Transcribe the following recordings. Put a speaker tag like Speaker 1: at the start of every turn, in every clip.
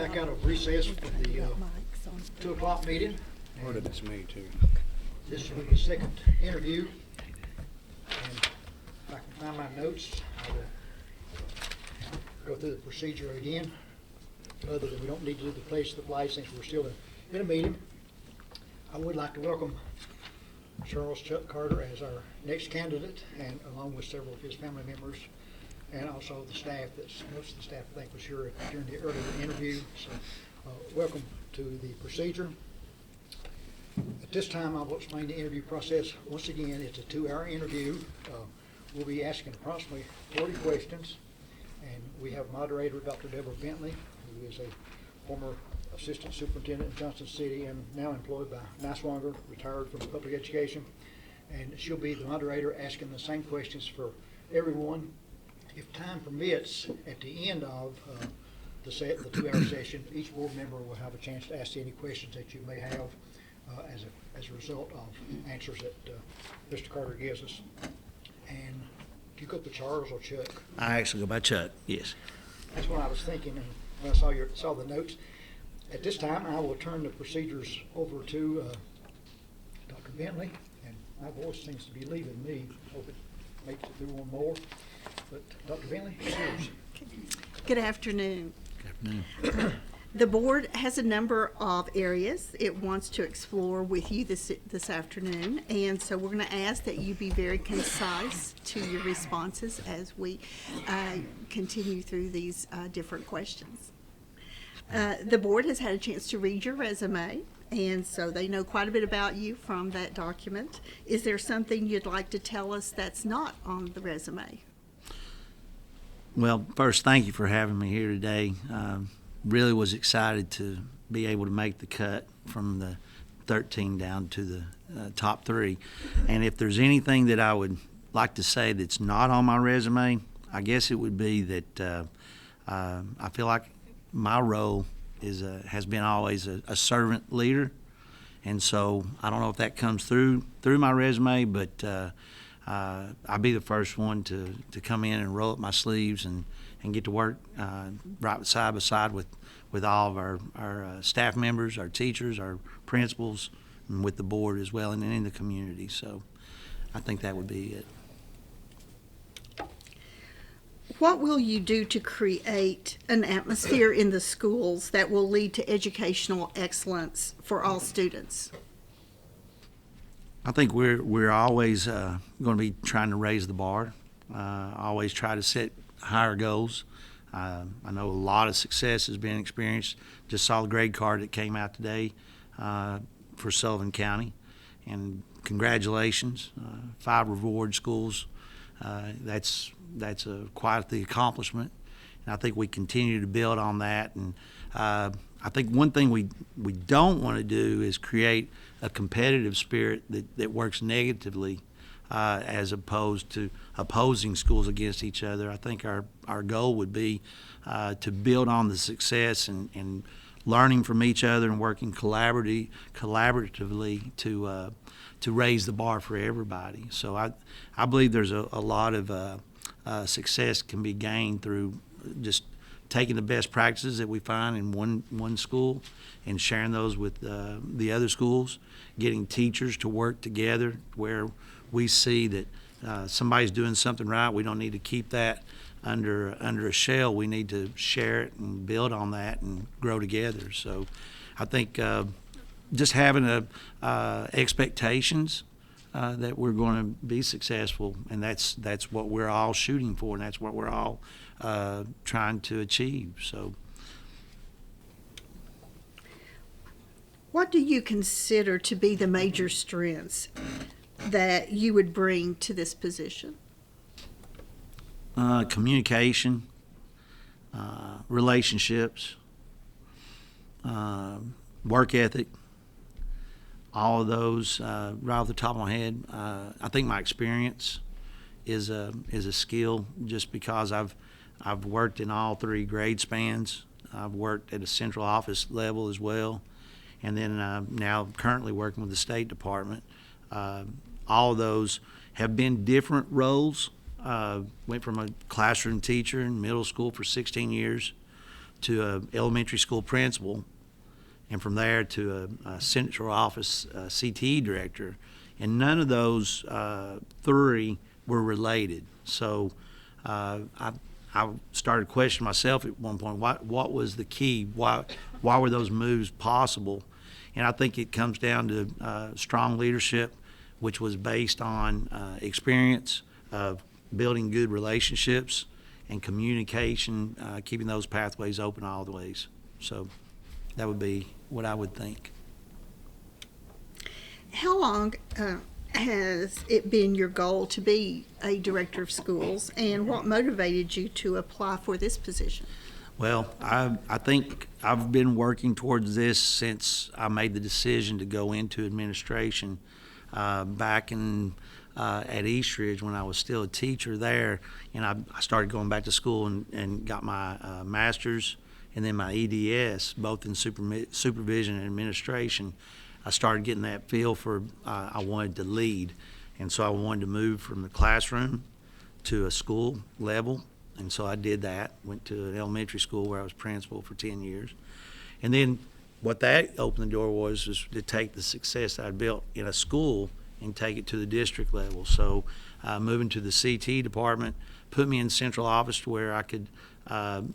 Speaker 1: back out of recess for the 2 o'clock meeting.
Speaker 2: Part of it's me too.
Speaker 1: This will be the second interview. And if I can find my notes, I will go through the procedure again. Other than we don't need to do the place of the flag since we're still in a meeting. I would like to welcome Charles Chuck Carter as our next candidate, and along with several of his family members, and also the staff. Most of the staff, I think, was here during the earlier interview. So, welcome to the procedure. At this time, I will explain the interview process. Once again, it's a 2-hour interview. We'll be asking approximately 40 questions, and we have moderator Dr. Deborah Bentley, who is a former assistant superintendent in Johnson City and now employed by Niswonger, retired from public education. And she'll be the moderator asking the same questions for everyone. If time permits, at the end of the 2-hour session, each board member will have a chance to ask any questions that you may have as a result of answers that Mr. Carter gives us. And do you go by Charles or Chuck?
Speaker 3: I actually go by Chuck, yes.
Speaker 1: That's what I was thinking, and when I saw the notes. At this time, I will turn the procedures over to Dr. Bentley, and my voice seems to be leaving me. Hope it makes it through one more. But Dr. Bentley, it's yours.
Speaker 4: Good afternoon.
Speaker 3: Good afternoon.
Speaker 4: The board has a number of areas it wants to explore with you this afternoon, and so we're going to ask that you be very concise to your responses as we continue through these different questions. The board has had a chance to read your resume, and so they know quite a bit about you from that document. Is there something you'd like to tell us that's not on the resume?
Speaker 3: Well, first, thank you for having me here today. Really was excited to be able to make the cut from the 13 down to the top 3. And if there's anything that I would like to say that's not on my resume, I guess it would be that I feel like my role has been always a servant leader. And so I don't know if that comes through my resume, but I'll be the first one to come in and roll up my sleeves and get to work right side by side with all of our staff members, our teachers, our principals, and with the board as well, and in the community. So I think that would be it.
Speaker 4: What will you do to create an atmosphere in the schools that will lead to educational excellence for all students?
Speaker 3: I think we're always going to be trying to raise the bar, always try to set higher goals. I know a lot of success has been experienced. Just saw the grade card that came out today for Sullivan County, and congratulations, 5 reward schools. That's quite the accomplishment, and I think we continue to build on that. And I think one thing we don't want to do is create a competitive spirit that works negatively as opposed to opposing schools against each other. I think our goal would be to build on the success and learning from each other and working collaboratively to raise the bar for everybody. So I believe there's a lot of success can be gained through just taking the best practices that we find in one school and sharing those with the other schools, getting teachers to work together where we see that somebody's doing something right. We don't need to keep that under a shell. We need to share it and build on that and grow together. So I think just having expectations that we're going to be successful, and that's what we're all shooting for, and that's what we're all trying to achieve. So,
Speaker 4: What do you consider to be the major strengths that you would bring to this position?
Speaker 3: Communication, relationships, work ethic, all of those right off the top of my head. I think my experience is a skill just because I've worked in all 3 grade spans. I've worked at a central office level as well, and then now currently working with the State Department. All of those have been different roles. Went from a classroom teacher in middle school for 16 years to a elementary school principal, and from there to a central office CTE director, and none of those three were related. So I started questioning myself at one point. What was the key? Why were those moves possible? And I think it comes down to strong leadership, which was based on experience of building good relationships and communication, keeping those pathways open all the ways. So that would be what I would think.
Speaker 4: How long has it been your goal to be a director of schools, and what motivated you to apply for this position?
Speaker 3: Well, I think I've been working towards this since I made the decision to go into administration back at Eastridge when I was still a teacher there, and I started going back to school and got my master's and then my EDS, both in supervision and administration. I started getting that feel for I wanted to lead, and so I wanted to move from the classroom to a school level, and so I did that. Went to an elementary school where I was principal for 10 years, and then what that opened the door was to take the success that I built in a school and take it to the district level. So moving to the CT department put me in central office to where I could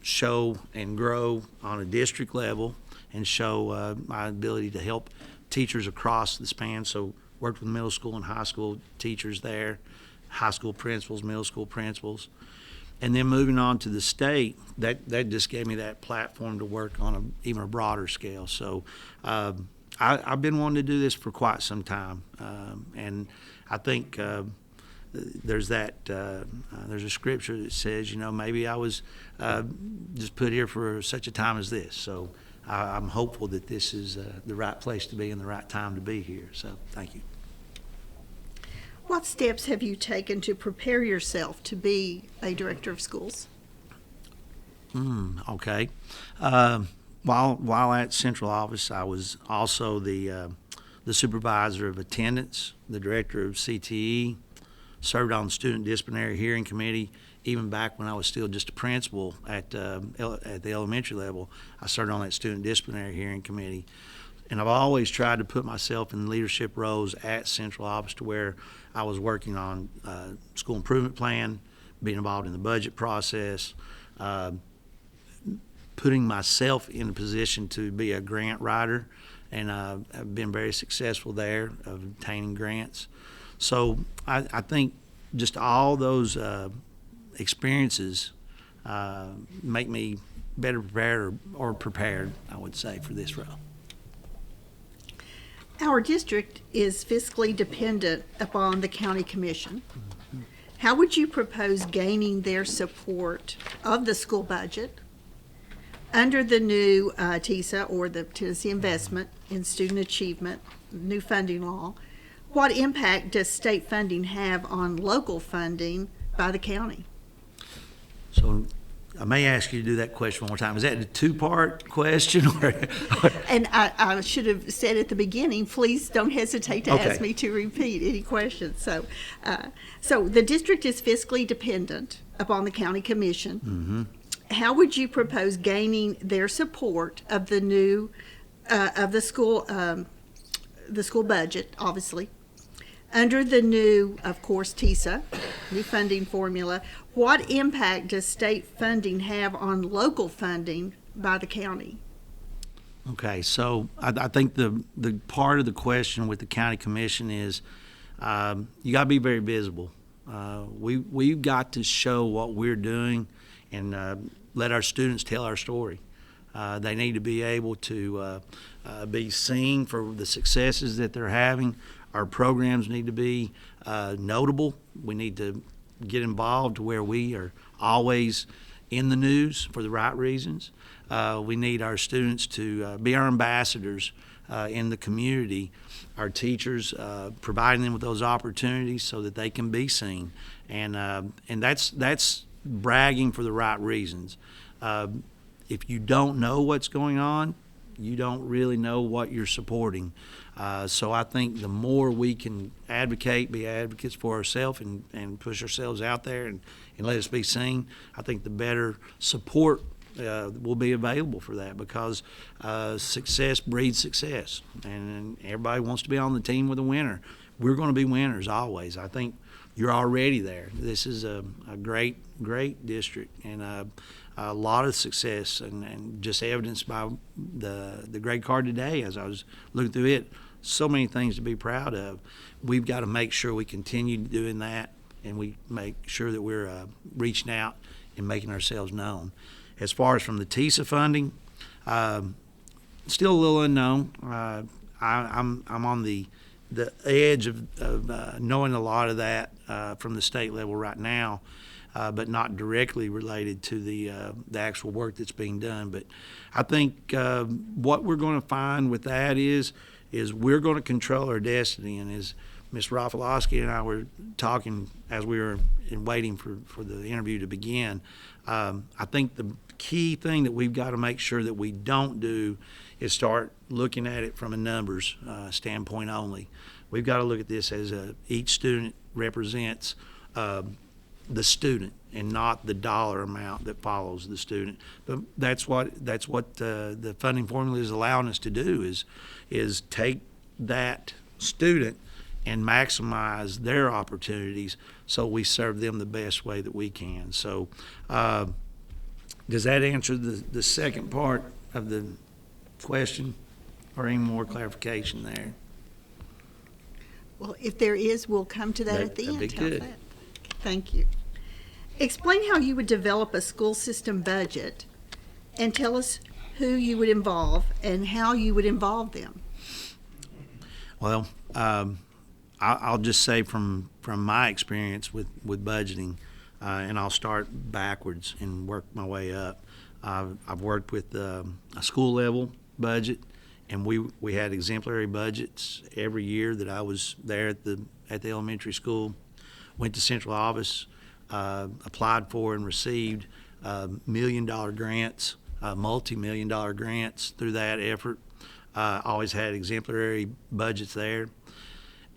Speaker 3: show and grow on a district level and show my ability to help teachers across the span. So worked with middle school and high school teachers there, high school principals, middle school principals. And then moving on to the state, that just gave me that platform to work on even a broader scale. So I've been wanting to do this for quite some time, and I think there's a scripture that says, maybe I was just put here for such a time as this. So I'm hopeful that this is the right place to be and the right time to be here. So thank you.
Speaker 4: What steps have you taken to prepare yourself to be a director of schools?
Speaker 3: Okay. While at central office, I was also the supervisor of attendance, the director of CTE, served on the student disciplinary hearing committee. Even back when I was still just a principal at the elementary level, I served on that student disciplinary hearing committee. And I've always tried to put myself in leadership roles at central office to where I was working on school improvement plan, being involved in the budget process, putting myself in a position to be a grant writer, and I've been very successful there of obtaining grants. So I think just all those experiences make me better prepared or prepared, I would say, for this role.
Speaker 4: Our district is fiscally dependent upon the county commission. How would you propose gaining their support of the school budget under the new TISA, or the Tennessee Investment in Student Achievement, new funding law? What impact does state funding have on local funding by the county?
Speaker 3: So I may ask you to do that question one more time. Is that a two-part question?
Speaker 4: And I should have said at the beginning, please don't hesitate to
Speaker 3: Okay.
Speaker 4: ask me to repeat any questions. So the district is fiscally dependent upon the county commission.
Speaker 3: Mm-hmm.
Speaker 4: How would you propose gaining their support of the new, of the school budget, obviously, under the new, of course, TISA, new funding formula? What impact does state funding have on local funding by the county?
Speaker 3: Okay, so I think the part of the question with the county commission is you got to be very visible. We've got to show what we're doing and let our students tell our story. They need to be able to be seen for the successes that they're having. Our programs need to be notable. We need to get involved to where we are always in the news for the right reasons. We need our students to be our ambassadors in the community, our teachers providing them with those opportunities so that they can be seen. And that's bragging for the right reasons. If you don't know what's going on, you don't really know what you're supporting. So I think the more we can advocate, be advocates for ourselves and push ourselves out there and let us be seen, I think the better support will be available for that, because success breeds success, and everybody wants to be on the team with a winner. We're going to be winners always. I think you're already there. This is a great district, and a lot of success, and just evidenced by the grade card today as I was looking through it. So many things to be proud of. We've got to make sure we continue doing that, and we make sure that we're reaching out and making ourselves known. As far as from the TISA funding, still a little unknown. I'm on the edge of knowing a lot of that from the state level right now, but not directly related to the actual work that's being done. But I think what we're going to find with that is we're going to control our destiny. And as Ms. Rafalowski and I were talking as we were waiting for the interview to begin, I think the key thing that we've got to make sure that we don't do is start looking at it from a numbers standpoint only. We've got to look at this as each student represents the student and not the dollar amount that follows the student. But that's what the funding formula is allowing us to do, is take that student and maximize their opportunities so we serve them the best way that we can. So does that answer the second part of the question, or any more clarification there?
Speaker 4: Well, if there is, we'll come to that at the end.
Speaker 3: That'd be
Speaker 4: How's
Speaker 3: good.
Speaker 4: that? Thank you. Explain how you would develop a school system budget, and tell us who you would involve and how you would involve them.
Speaker 3: Well, I'll just say from my experience with budgeting, and I'll start backwards and work my way up. I've worked with a school level budget, and we had exemplary budgets every year that I was there at the elementary school. Went to central office, applied for and received $1 million grants, multi-million-dollar grants through that effort. Always had exemplary budgets there.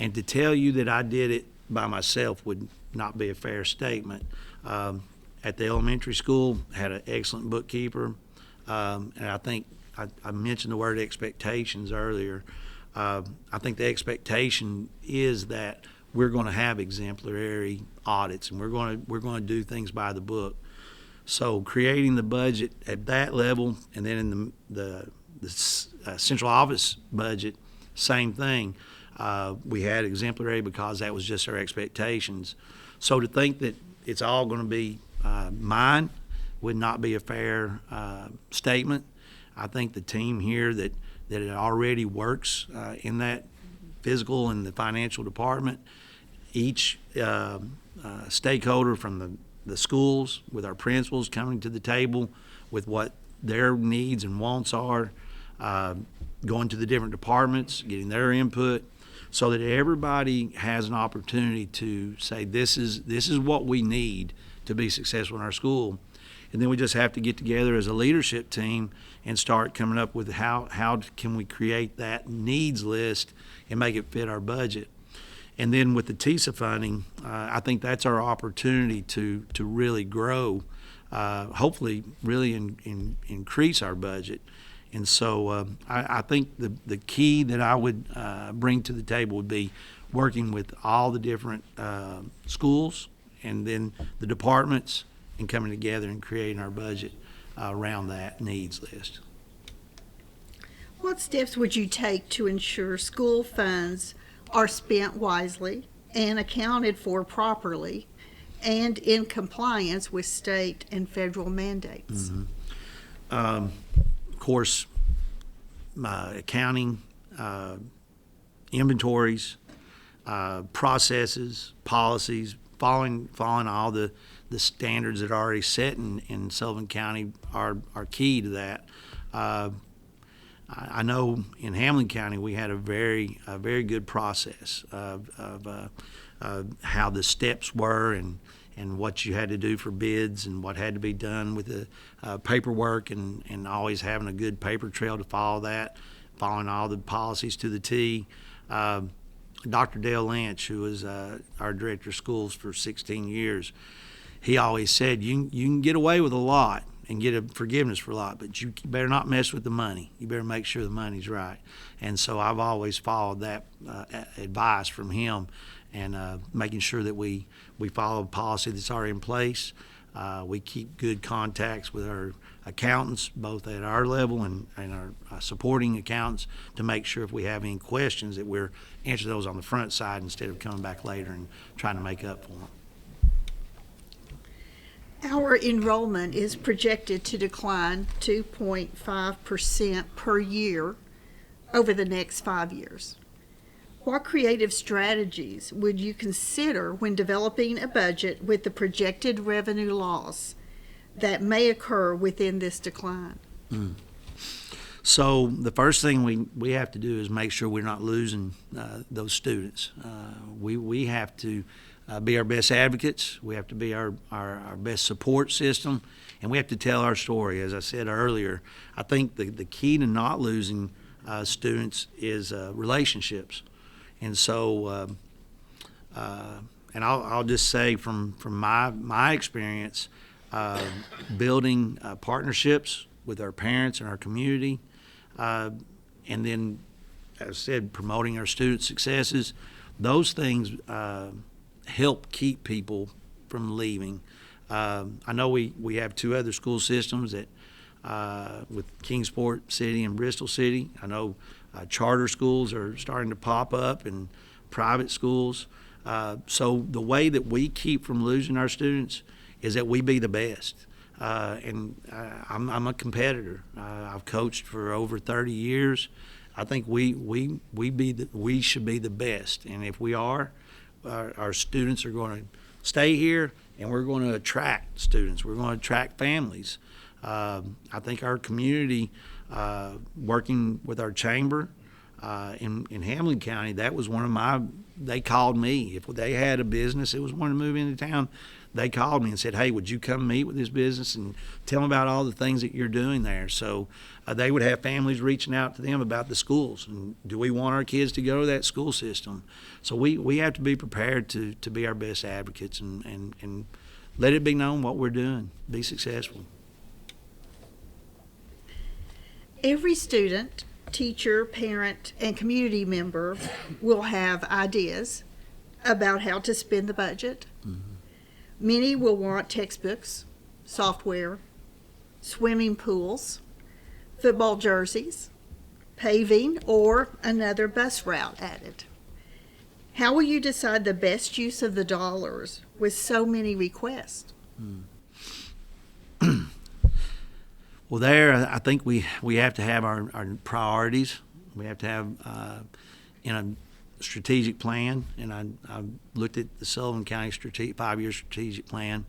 Speaker 3: And to tell you that I did it by myself would not be a fair statement. At the elementary school, had an excellent bookkeeper, and I think I mentioned the word expectations earlier. I think the expectation is that we're going to have exemplary audits, and we're going to do things by the book. So creating the budget at that level, and then in the central office budget, same thing. We had exemplary because that was just our expectations. So to think that it's all going to be mine would not be a fair statement. I think the team here that it already works in that fiscal and the financial department, each stakeholder from the schools with our principals coming to the table with what their needs and wants are, going to the different departments, getting their input, so that everybody has an opportunity to say, this is what we need to be successful in our school. And then we just have to get together as a leadership team and start coming up with how can we create that needs list and make it fit our budget. And then with the TISA funding, I think that's our opportunity to really grow, hopefully really increase our budget. And so I think the key that I would bring to the table would be working with all the different schools and then the departments, and coming together and creating our budget around that needs list.
Speaker 4: What steps would you take to ensure school funds are spent wisely and accounted for properly and in compliance with state and federal mandates?
Speaker 3: Mm-hmm. Of course, accounting, inventories, processes, policies, following all the standards that are already set in Sullivan County are key to that. I know in Hamlin County we had a very good process of how the steps were and what you had to do for bids and what had to be done with the paperwork and always having a good paper trail to follow that, following all the policies to the T. Dr. Dale Lynch, who was our director of schools for 16 years, he always said you can get away with a lot and get a forgiveness for a lot, but you better not mess with the money. You better make sure the money's right. And so I've always followed that advice from him, and making sure that we follow a policy that's already in place. We keep good contacts with our accountants, both at our level and our supporting accountants, to make sure if we have any questions that we're answering those on the front side instead of coming back later and trying to make up for them.
Speaker 4: Our enrollment is projected to decline 2.5% per year over the next 5 years. What creative strategies would you consider when developing a budget with the projected revenue loss that may occur within this decline?
Speaker 3: So the first thing we have to do is make sure we're not losing those students. We have to be our best advocates. We have to be our best support system, and we have to tell our story. As I said earlier, I think the key to not losing students is relationships. And so, and I'll just say from my experience, building partnerships with our parents and our community, and then, as I said, promoting our student successes, those things help keep people from leaving. I know we have two other school systems that with Kingsport City and Bristol City. I know charter schools are starting to pop up, and private schools. So the way that we keep from losing our students is that we be the best. And I'm a competitor. I've coached for over 30 years. I think we should be the best, and if we are, our students are going to stay here, and we're going to attract students. We're going to attract families. I think our community, working with our chamber in Hamlin County, that was one of they called me. If they had a business that was wanting to move into town, they called me and said, hey, would you come meet with this business and tell them about all the things that you're doing there? So they would have families reaching out to them about the schools, and do we want our kids to go to that school system? So we have to be prepared to be our best advocates and let it be known what we're doing, be successful.
Speaker 4: Every student, teacher, parent, and community member will have ideas about how to spend the budget. Mm-hmm. Many will want textbooks, software, swimming pools, football jerseys, paving, or another bus route added. How will you decide the best use of the dollars with so many requests?
Speaker 3: Well, I think we have to have our priorities. We have to have in a strategic plan, and I looked at the Sullivan County 5-year strategic plan.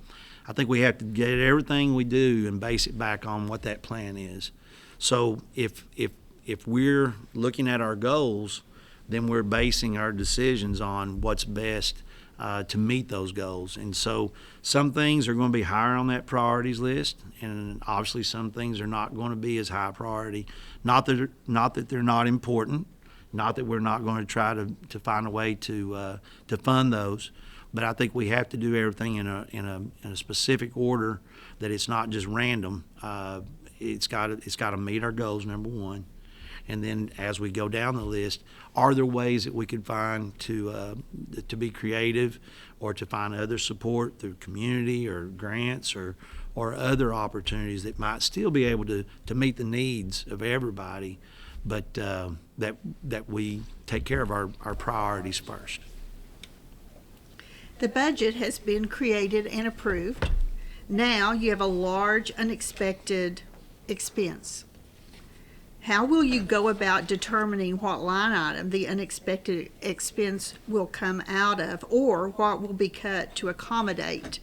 Speaker 3: I think we have to get everything we do and base it back on what that plan is. So if we're looking at our goals, then we're basing our decisions on what's best to meet those goals. And so some things are going to be higher on that priorities list, and obviously some things are not going to be as high priority. Not that they're not important, not that we're not going to try to find a way to fund those, but I think we have to do everything in a specific order, that it's not just random. It's got to meet our goals, number one. And then as we go down the list, are there ways that we could find to be creative, or to find other support through community or grants or other opportunities that might still be able to meet the needs of everybody, but that we take care of our priorities first.
Speaker 4: The budget has been created and approved. Now you have a large unexpected expense. How will you go about determining what line item the unexpected expense will come out of, or what will be cut to accommodate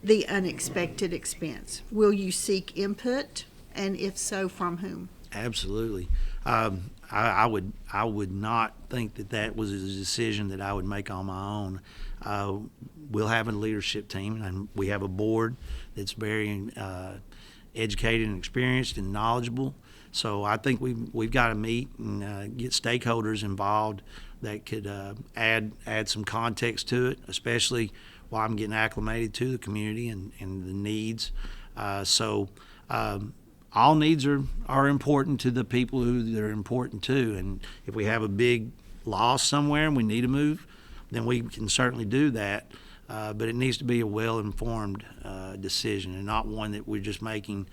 Speaker 4: the unexpected expense? Will you seek input, and if so, from whom?
Speaker 3: Absolutely. I would not think that was a decision that I would make on my own. We'll have a leadership team, and we have a board that's very educated and experienced and knowledgeable. So I think we've got to meet and get stakeholders involved that could add some context to it, especially while I'm getting acclimated to the community and the needs. So all needs are important to the people who they're important to. And if we have a big loss somewhere and we need to move, then we can certainly do that. But it needs to be a well-informed decision and not one that we're just making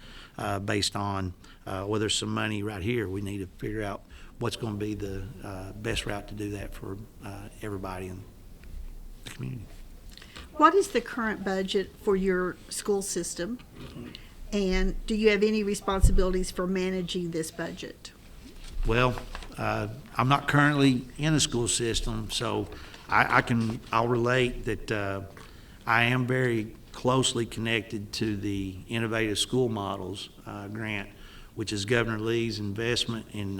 Speaker 3: based on, well, there's some money right here. We need to figure out what's going to be the best route to do that for everybody in the community.
Speaker 4: What is the current budget for your school system? And do you have any responsibilities for managing this budget?
Speaker 3: Well, I'm not currently in the school system, so I'll relate that I am very closely connected to the Innovative School Models grant, which is Governor Lee's investment in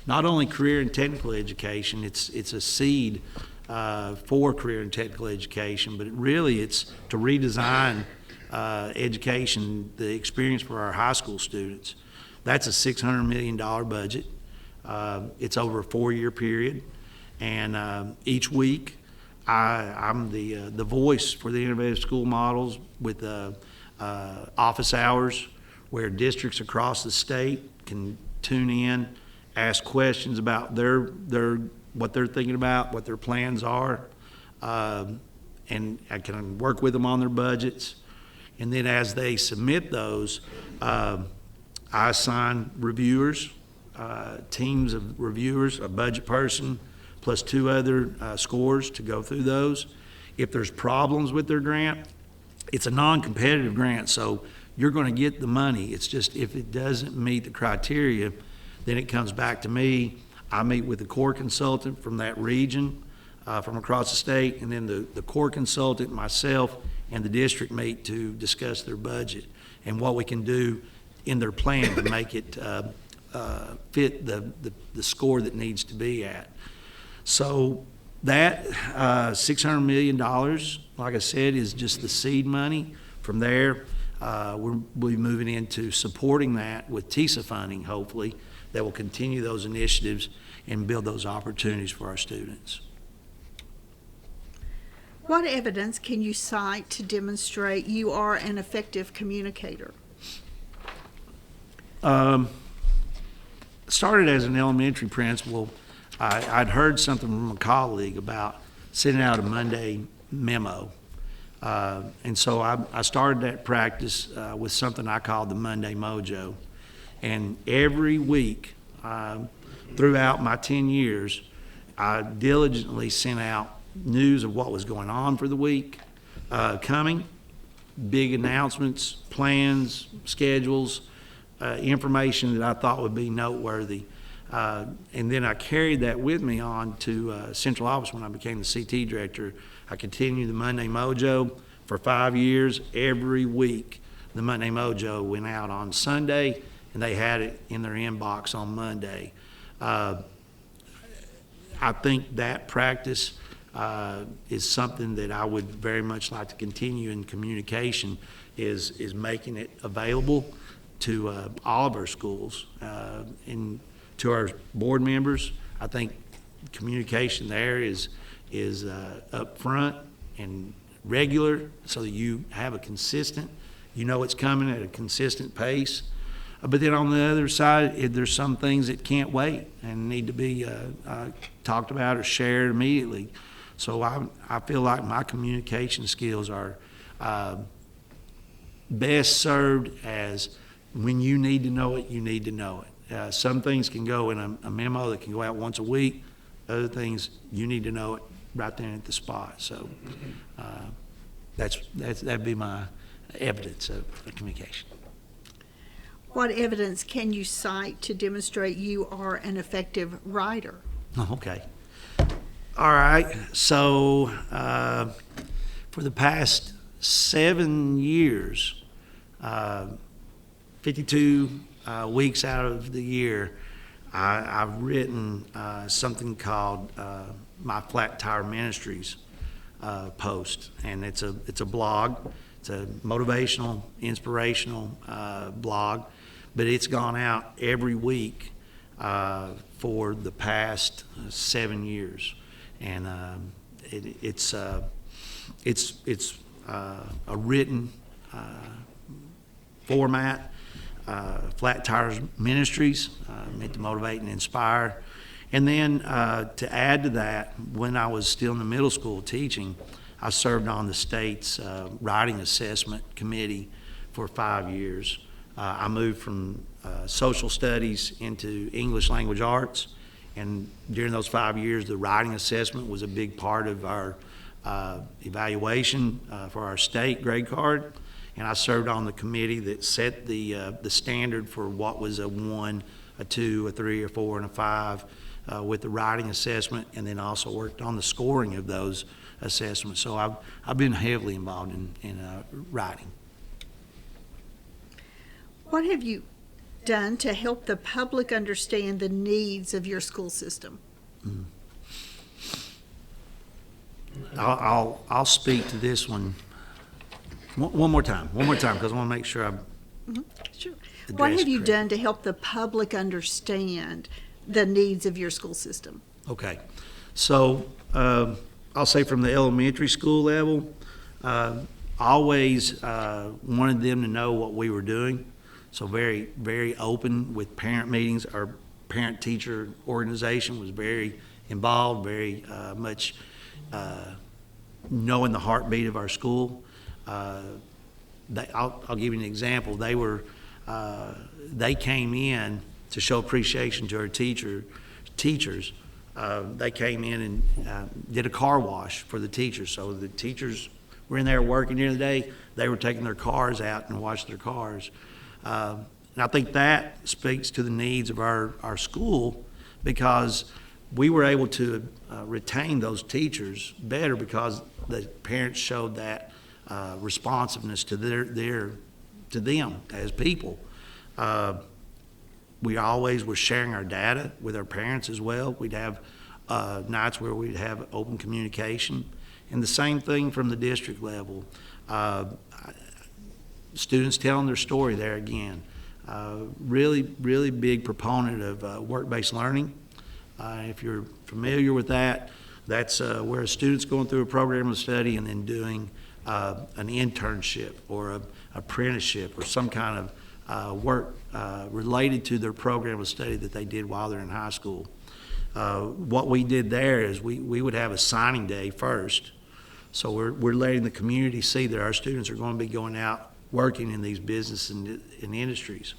Speaker 3: not only career and technical education. It's a seed for career and technical education, but it's to redesign education, the experience for our high school students. That's a $600 million budget. It's over a 4-year period, and each week I'm the voice for the Innovative School Models with office hours where districts across the state can tune in, ask questions about what they're thinking about, what their plans are, and I can work with them on their budgets. And then as they submit those, I assign reviewers, teams of reviewers, a budget person, plus 2 other scores to go through those. If there's problems with their grant, it's a non-competitive grant, so you're going to get the money. It's just if it doesn't meet the criteria, then it comes back to me. I meet with the core consultant from that region, from across the state, and then the core consultant, myself, and the district meet to discuss their budget and what we can do in their plan to make it fit the score that needs to be at. So that $600 million, like I said, is just the seed money. From there, we'll be moving into supporting that with TISA funding, hopefully, that will continue those initiatives and build those opportunities for our students.
Speaker 4: What evidence can you cite to demonstrate you are an effective communicator?
Speaker 3: Started as an elementary principal. I'd heard something from a colleague about sending out a Monday memo. And so I started that practice with something I called the Monday Mojo. And every week throughout my 10 years, I diligently sent out news of what was going on for the week coming, big announcements, plans, schedules, information that I thought would be noteworthy. And then I carried that with me on to central office when I became the CT director. I continued the Monday Mojo for 5 years. Every week, the Monday Mojo went out on Sunday, and they had it in their inbox on Monday. I think that practice is something that I would very much like to continue in communication, is making it available to all of our schools and to our board members. I think communication there is up front and regular, so that you have a consistent, you know it's coming at a consistent pace. But then on the other side, there's some things that can't wait and need to be talked about or shared immediately. So I feel like my communication skills are best served as when you need to know it, you need to know it. Some things can go in a memo that can go out once a week. Other things, you need to know it right there at the spot. So that'd be my evidence of communication.
Speaker 4: What evidence can you cite to demonstrate you are an effective writer?
Speaker 3: Oh, okay. All right. So for the past 7 years, 52 weeks out of the year, I've written something called my Flat Tire Ministries post, and it's a blog. It's a motivational, inspirational blog, but it's gone out every week for the past 7 years, and it's a written format. Flat Tires Ministries, meant to motivate and inspire. And then to add to that, when I was still in the middle school teaching, I served on the state's writing assessment committee for 5 years. I moved from social studies into English language arts, and during those 5 years, the writing assessment was a big part of our evaluation for our state grade card. And I served on the committee that set the standard for what was a 1, a 2, a 3, a 4, and a 5 with the writing assessment, and then also worked on the scoring of those assessments. So I've been heavily involved in writing.
Speaker 4: What have you done to help the public understand the needs of your school system?
Speaker 3: I'll speak to this one one more time, because I want to make sure
Speaker 4: Sure.
Speaker 3: Address
Speaker 4: What have you
Speaker 3: correct.
Speaker 4: done to help the public understand the needs of your school system?
Speaker 3: Okay, so I'll say from the elementary school level, always wanted them to know what we were doing. So very, very open with parent meetings. Our parent-teacher organization was very involved, very much knowing the heartbeat of our school. I'll give you an example. They came in to show appreciation to our teachers. They came in and did a car wash for the teachers. So the teachers were in there working during the day. They were taking their cars out and washing their cars. And I think that speaks to the needs of our school, because we were able to retain those teachers better because the parents showed that responsiveness to to them as people. We always were sharing our data with our parents as well. We'd have nights where we'd have open communication. And the same thing from the district level. Students telling their story there again. Really, really big proponent of work-based learning. If you're familiar with that, that's where a student's going through a program of study and then doing an internship or an apprenticeship or some kind of work related to their program of study that they did while they're in high school. What we did there is we would have a signing day first. So we're letting the community see that our students are going to be going out working in these businesses and industries.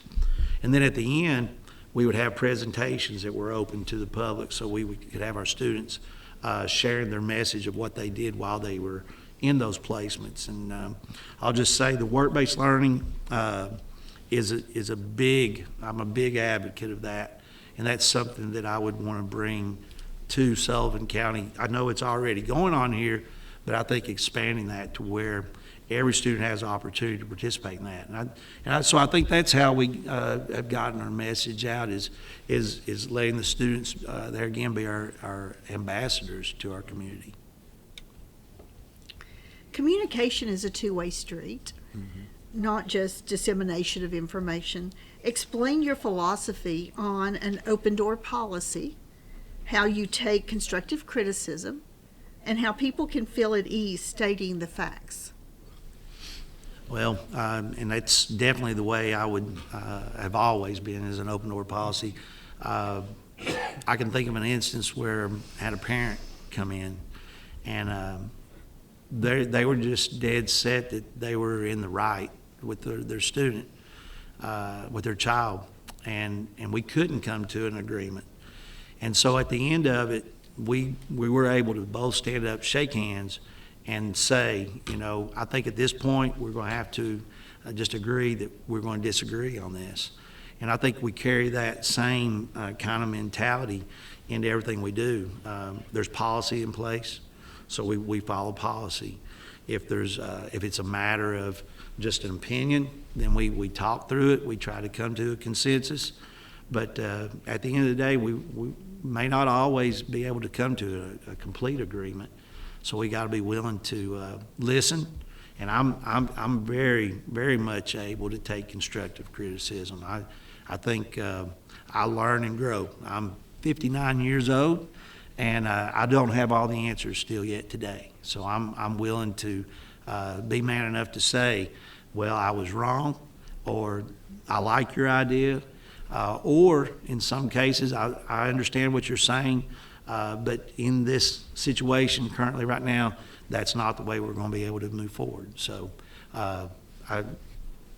Speaker 3: And then at the end, we would have presentations that were open to the public, so we could have our students sharing their message of what they did while they were in those placements. And I'll just say the work-based learning is a big, I'm a big advocate of that, and that's something that I would want to bring to Sullivan County. I know it's already going on here, but I think expanding that to where every student has the opportunity to participate in that. So I think that's how we have gotten our message out, is letting the students there again be our ambassadors to our community.
Speaker 4: Communication is a two-way street, not just dissemination of information. Explain your philosophy on an open door policy, how you take constructive criticism, and how people can feel at ease stating the facts.
Speaker 3: Well, and that's definitely the way I would have always been, as an open door policy. I can think of an instance where I had a parent come in, and they were just dead set that they were in the right with their student, with their child, and we couldn't come to an agreement. And so at the end of it, we were able to both stand up, shake hands, and say, I think at this point we're going to have to just agree that we're going to disagree on this. And I think we carry that same kind of mentality into everything we do. There's policy in place, so we follow policy. If it's a matter of just an opinion, then we talk through it. We try to come to a consensus. But at the end of the day, we may not always be able to come to a complete agreement. So we got to be willing to listen, and I'm very, very much able to take constructive criticism. I think I learn and grow. I'm 59 years old, and I don't have all the answers still yet today. So I'm willing to be man enough to say, well, I was wrong, or I like your idea, or in some cases, I understand what you're saying, but in this situation currently right now, that's not the way we're going to be able to move forward. So that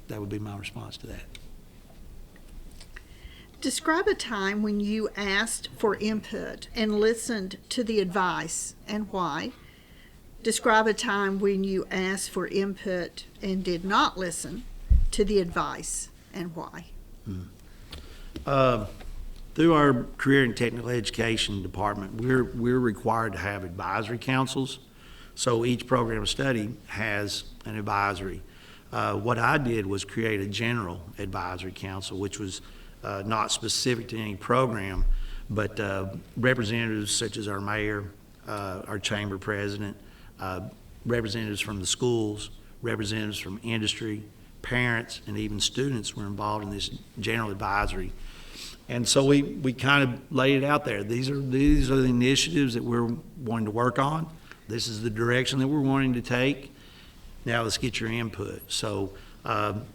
Speaker 3: would be my response to that.
Speaker 4: Describe a time when you asked for input and listened to the advice and why. Describe a time when you asked for input and did not listen to the advice and why.
Speaker 3: Through our Career and Technical Education Department, we're required to have advisory councils. So each program of study has an advisory. What I did was create a general advisory council, which was not specific to any program, but representatives such as our mayor, our chamber president, representatives from the schools, representatives from industry, parents, and even students were involved in this general advisory. And so we kind of laid it out there. These are the initiatives that we're wanting to work on. This is the direction that we're wanting to take. Now let's get your input. So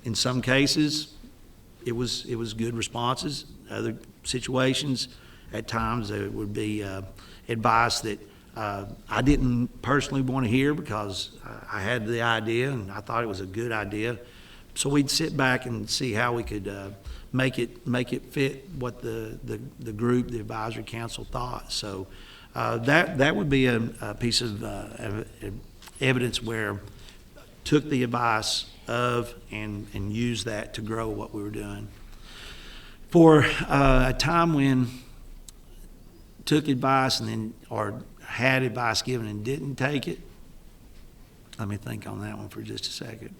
Speaker 3: in some cases, it was good responses. Other situations, at times, there would be advice that I didn't personally want to hear because I had the idea and I thought it was a good idea. So we'd sit back and see how we could make it fit what the group, the advisory council thought. So that would be a piece of evidence where took the advice of and used that to grow what we were doing. For a time when took advice and then or had advice given and didn't take it, let me think on that one for just a second.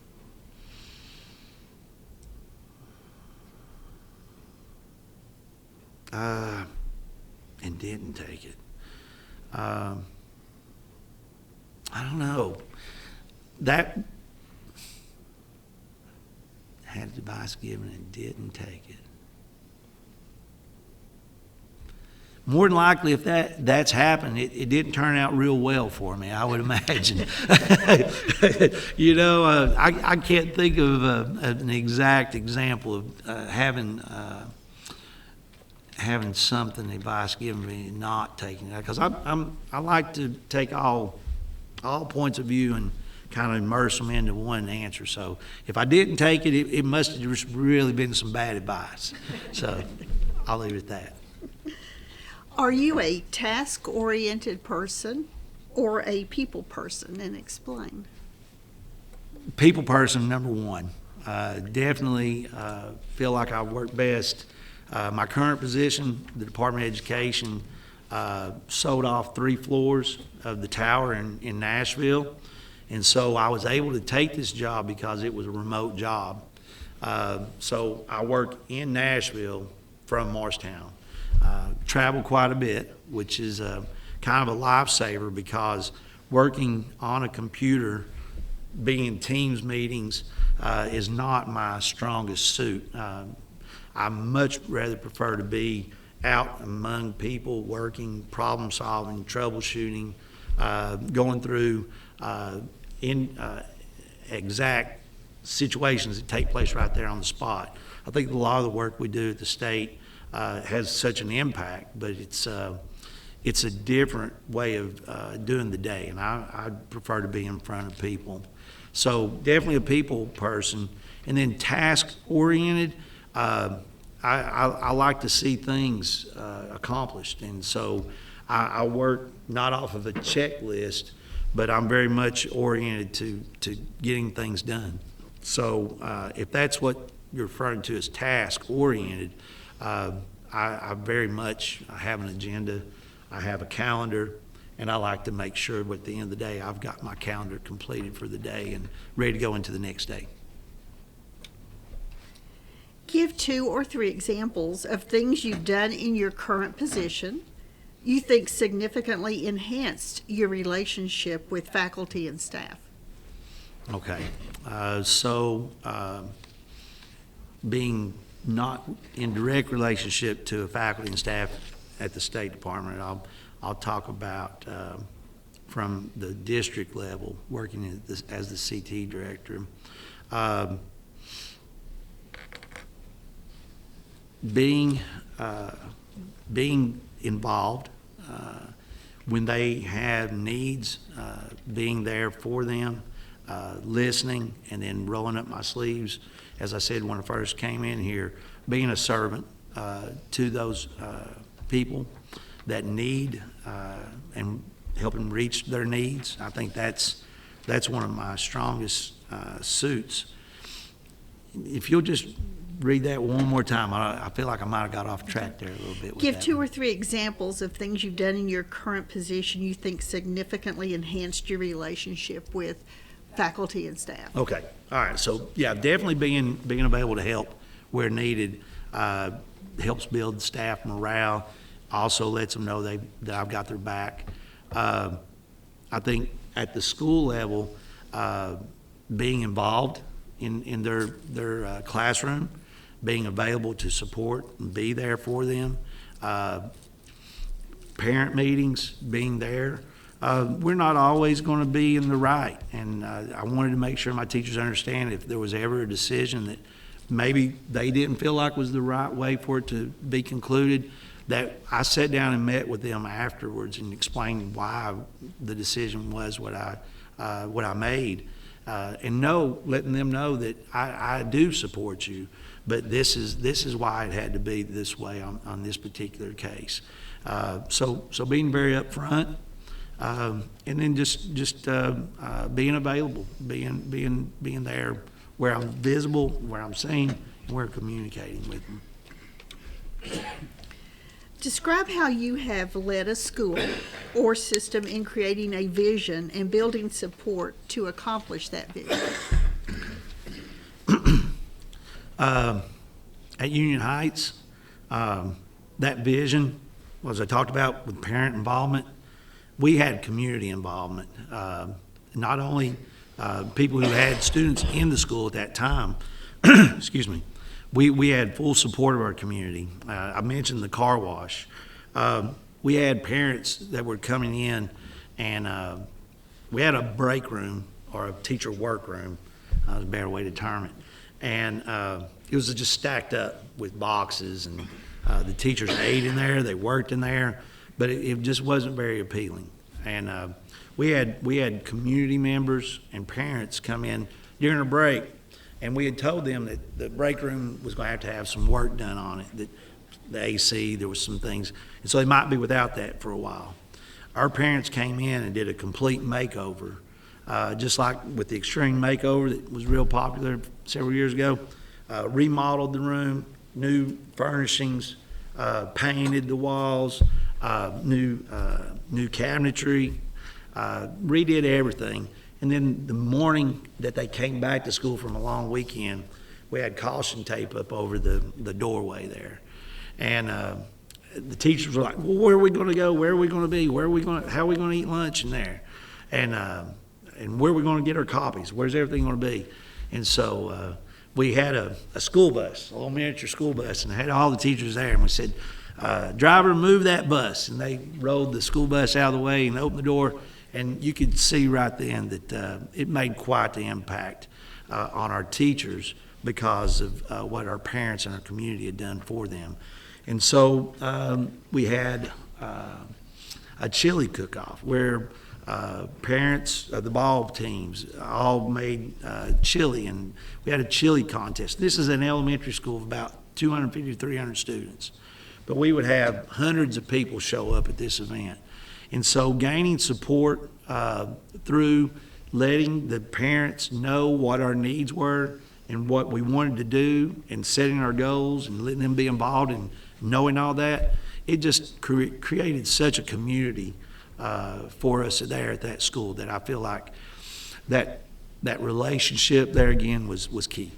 Speaker 3: And didn't take it. I don't know. That had advice given and didn't take it. More than likely, if that's happened, it didn't turn out real well for me, I would imagine. You know, I can't think of an exact example of having something, advice given me and not taking it. Because I like to take all points of view and kind of immerse them into one answer. So if I didn't take it, it must have just really been some bad advice. So I'll leave it at that.
Speaker 4: Are you a task-oriented person or a people person? And explain.
Speaker 3: People person, number one. Definitely feel like I work best. My current position, the Department of Education, sold off 3 floors of the tower in Nashville. And so I was able to take this job because it was a remote job. So I work in Nashville from Morristown. Travel quite a bit, which is kind of a lifesaver because working on a computer, being in Teams meetings, is not my strongest suit. I much rather prefer to be out among people, working, problem solving, troubleshooting, going through exact situations that take place right there on the spot. I think a lot of the work we do at the state has such an impact, but it's a different way of doing the day, and I prefer to be in front of people. So definitely a people person, and then task oriented. I like to see things accomplished, and so I work not off of a checklist, but I'm very much oriented to getting things done. So if that's what you're referring to as task oriented, I very much have an agenda, I have a calendar, and I like to make sure at the end of the day I've got my calendar completed for the day and ready to go into the next day.
Speaker 4: Give 2 or 3 examples of things you've done in your current position you think significantly enhanced your relationship with faculty and staff.
Speaker 3: Okay. Being not in direct relationship to a faculty and staff at the State Department, I'll talk about from the district level, working as the CT director. being involved when they have needs, being there for them, listening, and then rolling up my sleeves. As I said when I first came in here, being a servant to those people that need and helping reach their needs. I think that's one of my strongest suits. If you'll just read that one more time, I feel like I might have got off track there a little bit.
Speaker 4: Give 2 or 3 examples of things you've done in your current position you think significantly enhanced your relationship with faculty and staff.
Speaker 3: Okay, all right. So yeah, definitely being available to help where needed helps build staff morale. Also lets them know that I've got their back. I think at the school level, being involved in their classroom, being available to support and be there for them. Parent meetings, being there. We're not always going to be in the right, and I wanted to make sure my teachers understand if there was ever a decision that maybe they didn't feel like was the right way for it to be concluded, that I sat down and met with them afterwards and explained why the decision was what I made, and letting them know that I do support you, but this is why it had to be this way on this particular case. So being very upfront, and then just being available, being there where I'm visible, where I'm seen, and where I'm communicating with them.
Speaker 4: Describe how you have led a school or system in creating a vision and building support to accomplish that vision.
Speaker 3: At Union Heights, that vision, as I talked about with parent involvement, we had community involvement. Not only people who had students in the school at that time, excuse me, we had full support of our community. I mentioned the car wash. We had parents that were coming in, and we had a break room or a teacher work room, is a better way to term it. And it was just stacked up with boxes, and the teachers ate in there, they worked in there, but it just wasn't very appealing. And we had community members and parents come in during a break, and we had told them that the break room was going to have some work done on it, that the AC, there was some things, and so they might be without that for a while. Our parents came in and did a complete makeover, just like with the extreme makeover that was real popular several years ago. Remodeled the room, new furnishings, painted the walls, new cabinetry, redid everything. And then the morning that they came back to school from a long weekend, we had caution tape up over the doorway there. And the teachers were like, well, where are we going to go? Where are we going to be? How are we going to eat lunch in there? And where are we going to get our copies? Where's everything going to be? And so we had a school bus, a little miniature school bus, and had all the teachers there. And we said, driver, move that bus. And they rolled the school bus out of the way and opened the door. And you could see right then that it made quite the impact on our teachers because of what our parents and our community had done for them. And so we had a chili cook-off where parents of the ball teams all made chili, and we had a chili contest. This is an elementary school of about 250 to 300 students. But we would have hundreds of people show up at this event. And so gaining support through letting the parents know what our needs were and what we wanted to do, and setting our goals and letting them be involved and knowing all that, it just created such a community for us there at that school that I feel like that relationship there again was key.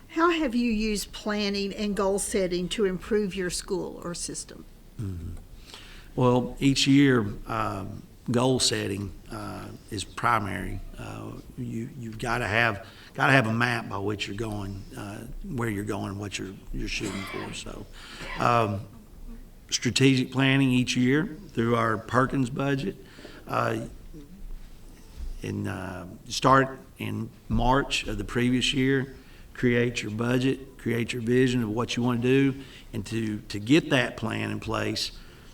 Speaker 4: How have you used planning and goal setting to improve your school or system?
Speaker 3: Mm-hmm. Well, each year, goal setting is primary. You've got to have a map by which you're going, where you're going, and what you're shooting for. So, strategic planning each year through our Perkins budget. Start in March of the previous year. Create your budget. create your vision of what you want to do, and to get that plan in place,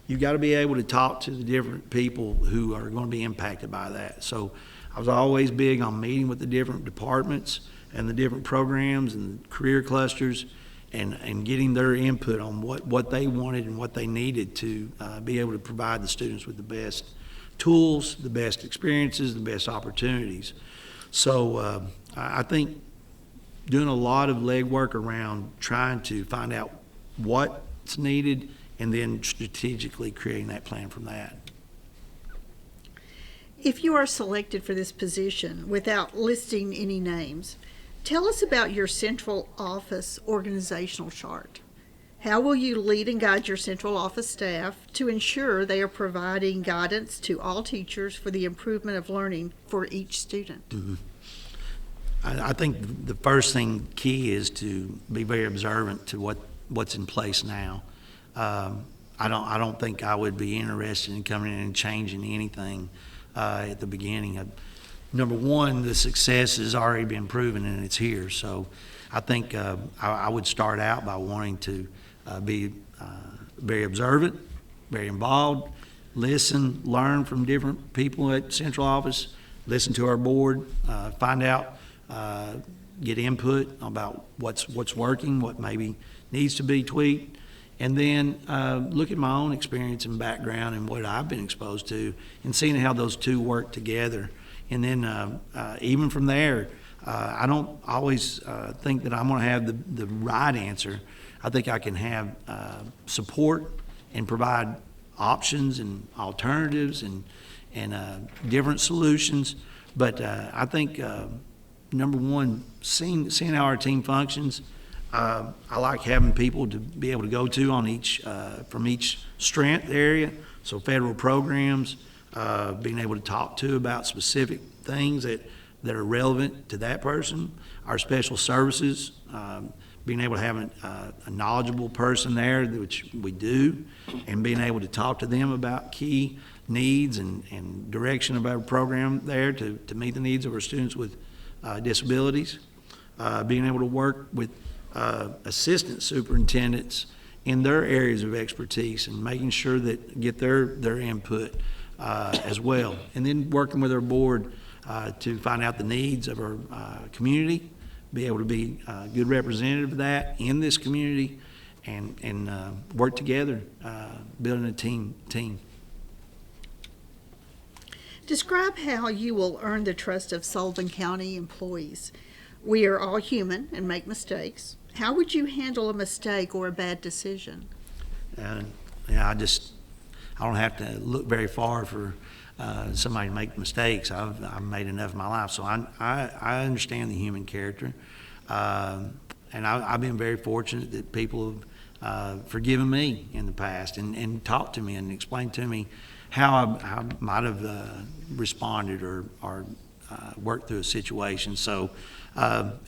Speaker 3: you've got to be able to talk to the different people who are going to be impacted by that. So I was always big on meeting with the different departments and the different programs and career clusters, and getting their input on what they wanted and what they needed to be able to provide the students with the best tools, the best experiences, the best opportunities. So I think doing a lot of legwork around trying to find out what's needed and then strategically creating that plan from that.
Speaker 4: If you are selected for this position, without listing any names, tell us about your central office organizational chart. How will you lead and guide your central office staff to ensure they are providing guidance to all teachers for the improvement of learning for each student?
Speaker 3: Mm-hmm. I think the first thing key is to be very observant to what's in place now. I don't think I would be interested in coming in and changing anything at the beginning. Number one, the success has already been proven and it's here. So I think I would start out by wanting to be very observant, very involved, listen, learn from different people at central office, listen to our board, find out, get input about what's working, what maybe needs to be tweaked, and then look at my own experience and background and what I've been exposed to, and seeing how those two work together. And then even from there, I don't always think that I'm going to have the right answer. I think I can have support and provide options and alternatives and different solutions. But I think number one, seeing how our team functions. I like having people to be able to go to on each from each strength area. So federal programs, being able to talk to about specific things that are relevant to that person. Our special services, being able to have a knowledgeable person there, which we do, and being able to talk to them about key needs and direction of our program there to meet the needs of our students with disabilities. Being able to work with assistant superintendents in their areas of expertise and making sure that get their input as well. And then working with our board to find out the needs of our community, be able to be a good representative of that in this community, and work together, building a team.
Speaker 4: Describe how you will earn the trust of Sullivan County employees. We are all human and make mistakes. How would you handle a mistake or a bad decision?
Speaker 3: Yeah, I don't have to look very far for somebody to make mistakes. I've made enough in my life, so I understand the human character, and I've been very fortunate that people have forgiven me in the past and talked to me and explained to me how I might have responded or worked through a situation. So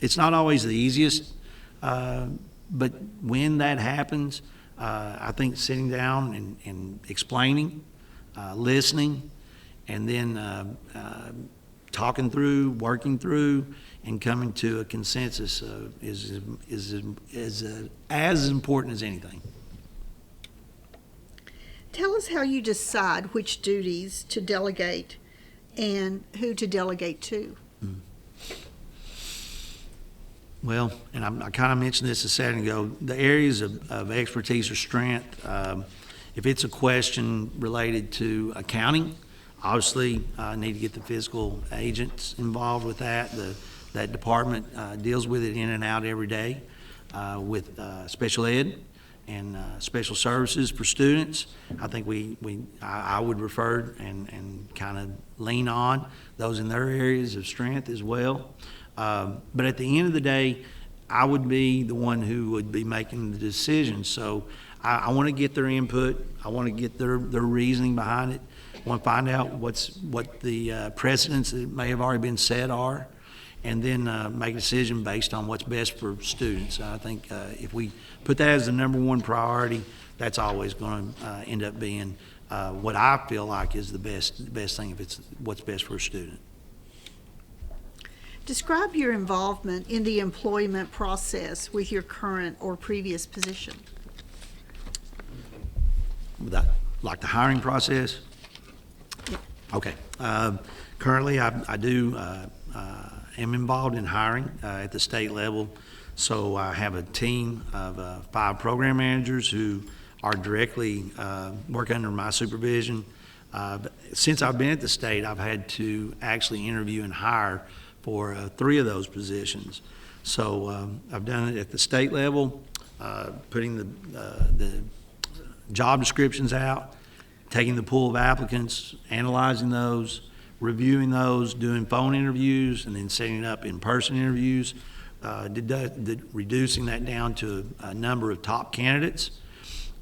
Speaker 3: it's not always the easiest, but when that happens, I think sitting down and explaining, listening, and then talking through, working through, and coming to a consensus is as important as anything.
Speaker 4: Tell us how you decide which duties to delegate and who to delegate to.
Speaker 3: Well, and I kind of mentioned this a second ago, the areas of expertise or strength, if it's a question related to accounting, obviously I need to get the fiscal agents involved with that. That department deals with it in and out every day with special ed and special services for students. I think I would refer and kind of lean on those in their areas of strength as well. But at the end of the day, I would be the one who would be making the decision. So I want to get their input. I want to get their reasoning behind it. I want to find out what the precedents that may have already been set are, and then make a decision based on what's best for students. I think if we put that as the number one priority, that's always going to end up being what I feel like is the best thing if it's what's best for a student.
Speaker 4: Describe your involvement in the employment process with your current or previous position.
Speaker 3: Like the hiring process? Okay. Currently, I do am involved in hiring at the state level. So I have a team of 5 program managers who are directly work under my supervision. Since I've been at the state, I've had to actually interview and hire for 3 of those positions. So I've done it at the state level, putting the job descriptions out, taking the pool of applicants, analyzing those, reviewing those, doing phone interviews, and then setting up in-person interviews, reducing that down to a number of top candidates.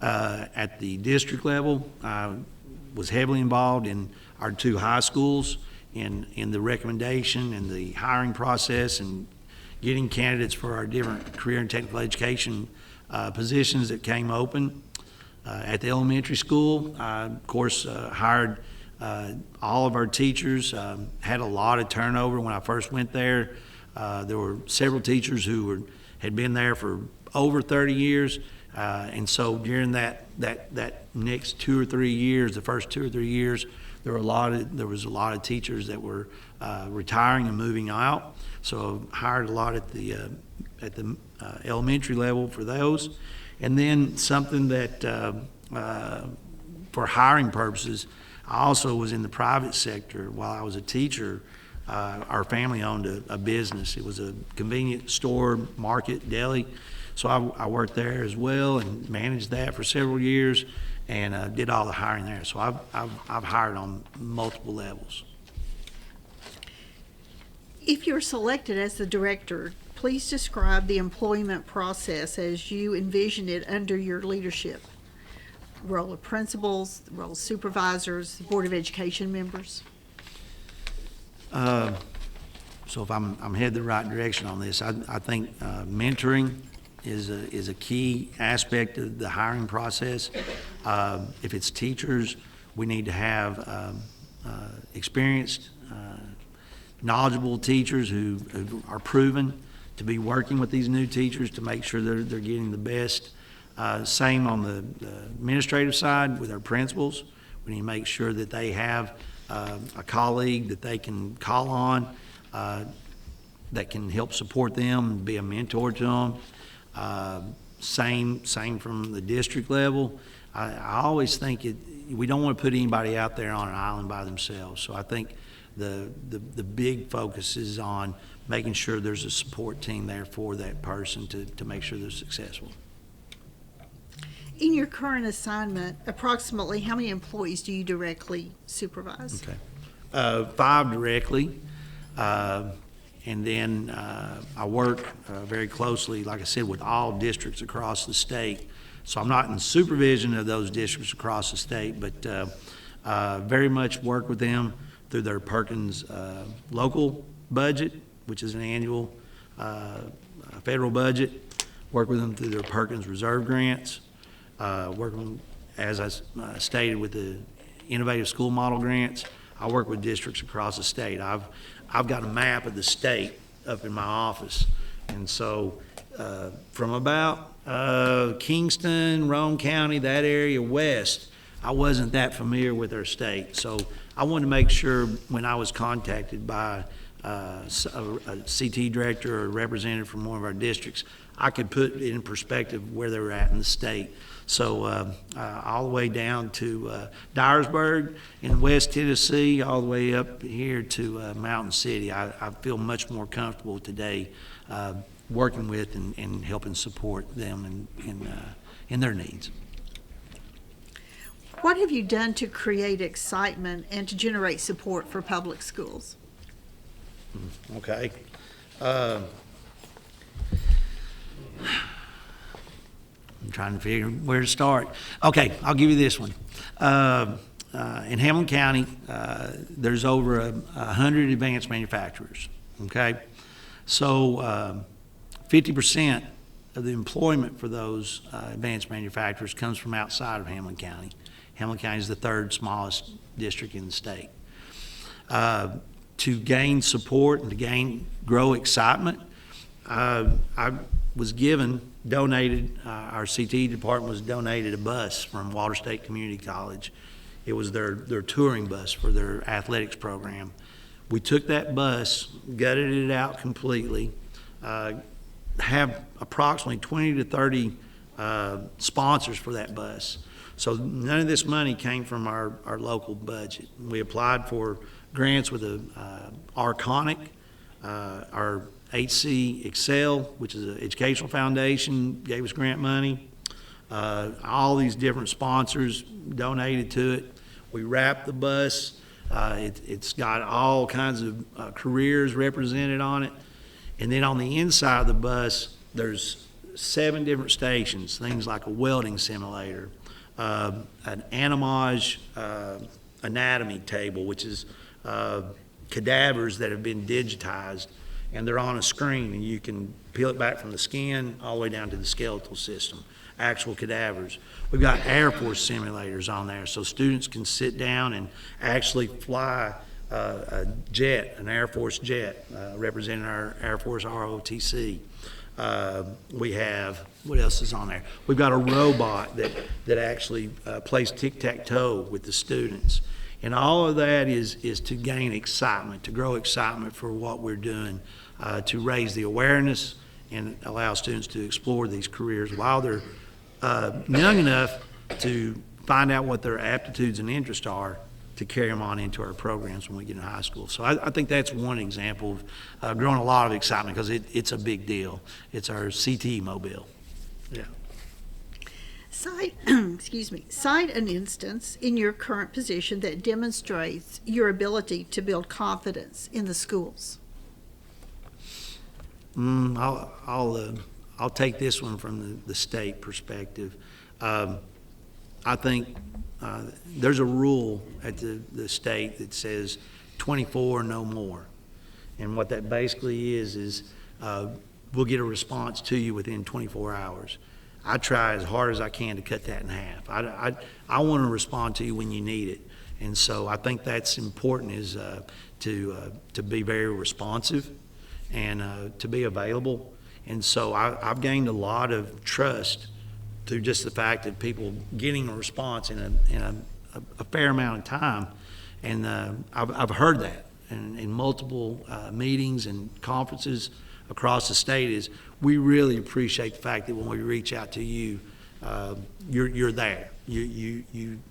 Speaker 3: At the district level, I was heavily involved in our 2 high schools in the recommendation and the hiring process and getting candidates for our different career and technical education positions that came open. At the elementary school, I, of course, hired all of our teachers. Had a lot of turnover when I first went there. There were several teachers who had been there for over 30 years. And so during that next 2 or 3 years, the first 2 or 3 years, there was a lot of teachers that were retiring and moving out. So I hired a lot at the elementary level for those. And then something that for hiring purposes, I also was in the private sector while I was a teacher. Our family owned a business. It was a convenience store, market, deli. So I worked there as well and managed that for several years and did all the hiring there. So I've hired on multiple levels.
Speaker 4: If you're selected as the director, please describe the employment process as you envision it under your leadership. Role of principals, the role of supervisors, Board of Education members.
Speaker 3: So if I'm headed the right direction on this, I think mentoring is a key aspect of the hiring process. If it's teachers, we need to have experienced, knowledgeable teachers who are proven to be working with these new teachers to make sure they're getting the best. Same on the administrative side with our principals. We need to make sure that they have a colleague that they can call on that can help support them and be a mentor to them. Same from the district level. I always think we don't want to put anybody out there on an island by themselves. So I think the big focus is on making sure there's a support team there for that person to make sure they're successful.
Speaker 4: In your current assignment, approximately how many employees do you directly supervise?
Speaker 3: Okay. 5 directly. And then I work very closely, like I said, with all districts across the state. So I'm not in supervision of those districts across the state, but very much work with them through their Perkins local budget, which is an annual federal budget. Work with them through their Perkins reserve grants. Work with them, as I stated, with the innovative school model grants. I work with districts across the state. I've got a map of the state up in my office. And so from about Kingston, Roane County, that area west, I wasn't that familiar with our state. So I wanted to make sure when I was contacted by a CT director or a representative from one of our districts, I could put it in perspective where they were at in the state. So all the way down to Dyersburg in West Tennessee, all the way up here to Mountain City. I feel much more comfortable today working with and helping support them in their needs.
Speaker 4: What have you done to create excitement and to generate support for public schools?
Speaker 3: Okay. I'm trying to figure where to start. Okay, I'll give you this one. In Hamilton County, there's over 100 advanced manufacturers, okay? So 50% of the employment for those advanced manufacturers comes from outside of Hamilton County. Hamilton County is the 3rd smallest district in the state. to gain support and to grow excitement, I was donated, our CTE department was donated a bus from Walter State Community College. It was their touring bus for their athletics program. We took that bus, gutted it out completely, have approximately 20 to 30 sponsors for that bus. So none of this money came from our local budget. We applied for grants with Arconic, our HC Excel, which is an educational foundation, gave us grant money. All these different sponsors donated to it. We wrapped the bus. It's got all kinds of careers represented on it. And then on the inside of the bus, there's 7 different stations, things like a welding simulator, an animage anatomy table, which is cadavers that have been digitized, and they're on a screen, and you can peel it back from the skin all the way down to the skeletal system, actual cadavers. We've got Air Force simulators on there, so students can sit down and actually fly a jet, an Air Force jet, representing our Air Force ROTC. We have, what else is on there? We've got a robot that actually plays tic-tac-toe with the students. And all of that is to gain excitement, to grow excitement for what we're doing, to raise the awareness and allow students to explore these careers while they're young enough to find out what their aptitudes and interests are, to carry them on into our programs when we get in high school. So I think that's one example of growing a lot of excitement, because it's a big deal. It's our CTE mobile. Yeah.
Speaker 4: Cite an instance in your current position that demonstrates your ability to build confidence in the schools.
Speaker 3: I'll take this one from the state perspective. I think there's a rule at the state that says 24, no more. And what that basically is we'll get a response to you within 24 hours. I try as hard as I can to cut that in half. I want to respond to you when you need it. And so I think that's important, is to be very responsive and to be available. And so I've gained a lot of trust through just the fact of people getting a response in a fair amount of time. And I've heard that in multiple meetings and conferences across the state, is we really appreciate the fact that when we reach out to you, you're there. You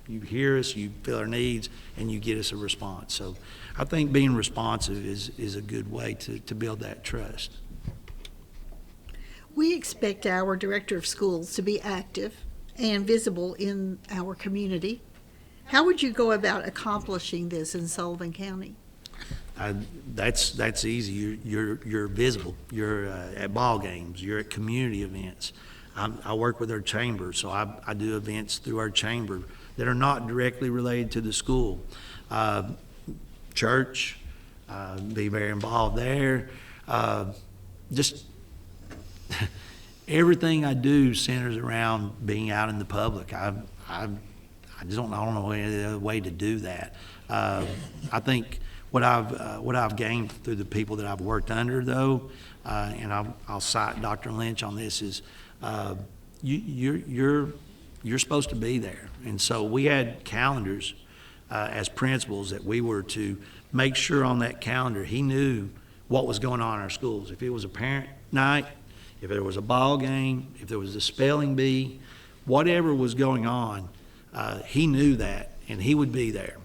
Speaker 3: hear us, you feel our needs, and you get us a response. So I think being responsive is a good way to build that trust.
Speaker 4: We expect our director of schools to be active and visible in our community. How would you go about accomplishing this in Sullivan County?
Speaker 3: That's easy. You're visible. You're at ball games. You're at community events. I work with our chamber, so I do events through our chamber that are not directly related to the school. Church, be very involved there. Just everything I do centers around being out in the public. I don't know any other way to do that. I think what I've gained through the people that I've worked under, though, and I'll cite Dr. Lynch on this, is you're supposed to be there. And so we had calendars as principals that we were to make sure on that calendar he knew what was going on in our schools. If it was a parent night, if there was a ball game, if there was a spelling bee, whatever was going on, he knew that, and he would be there.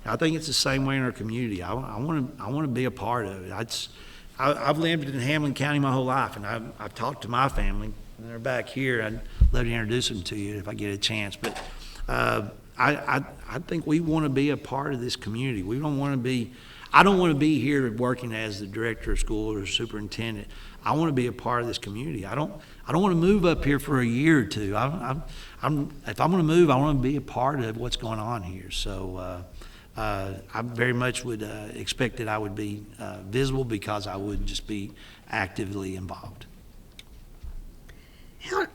Speaker 3: I think it's the same way in our community. I want to be a part of it. I've lived in Hamlin County my whole life, and I've talked to my family, and they're back here. I'd love to introduce them to you if I get a chance. But I think we want to be a part of this community. We don't want to be. I don't want to be here working as the director of school or superintendent. I want to be a part of this community. I don't want to move up here for a year or two. If I'm going to move, I want to be a part of what's going on here. So. I very much would expect that I would be visible, because I would just be actively involved.
Speaker 4: How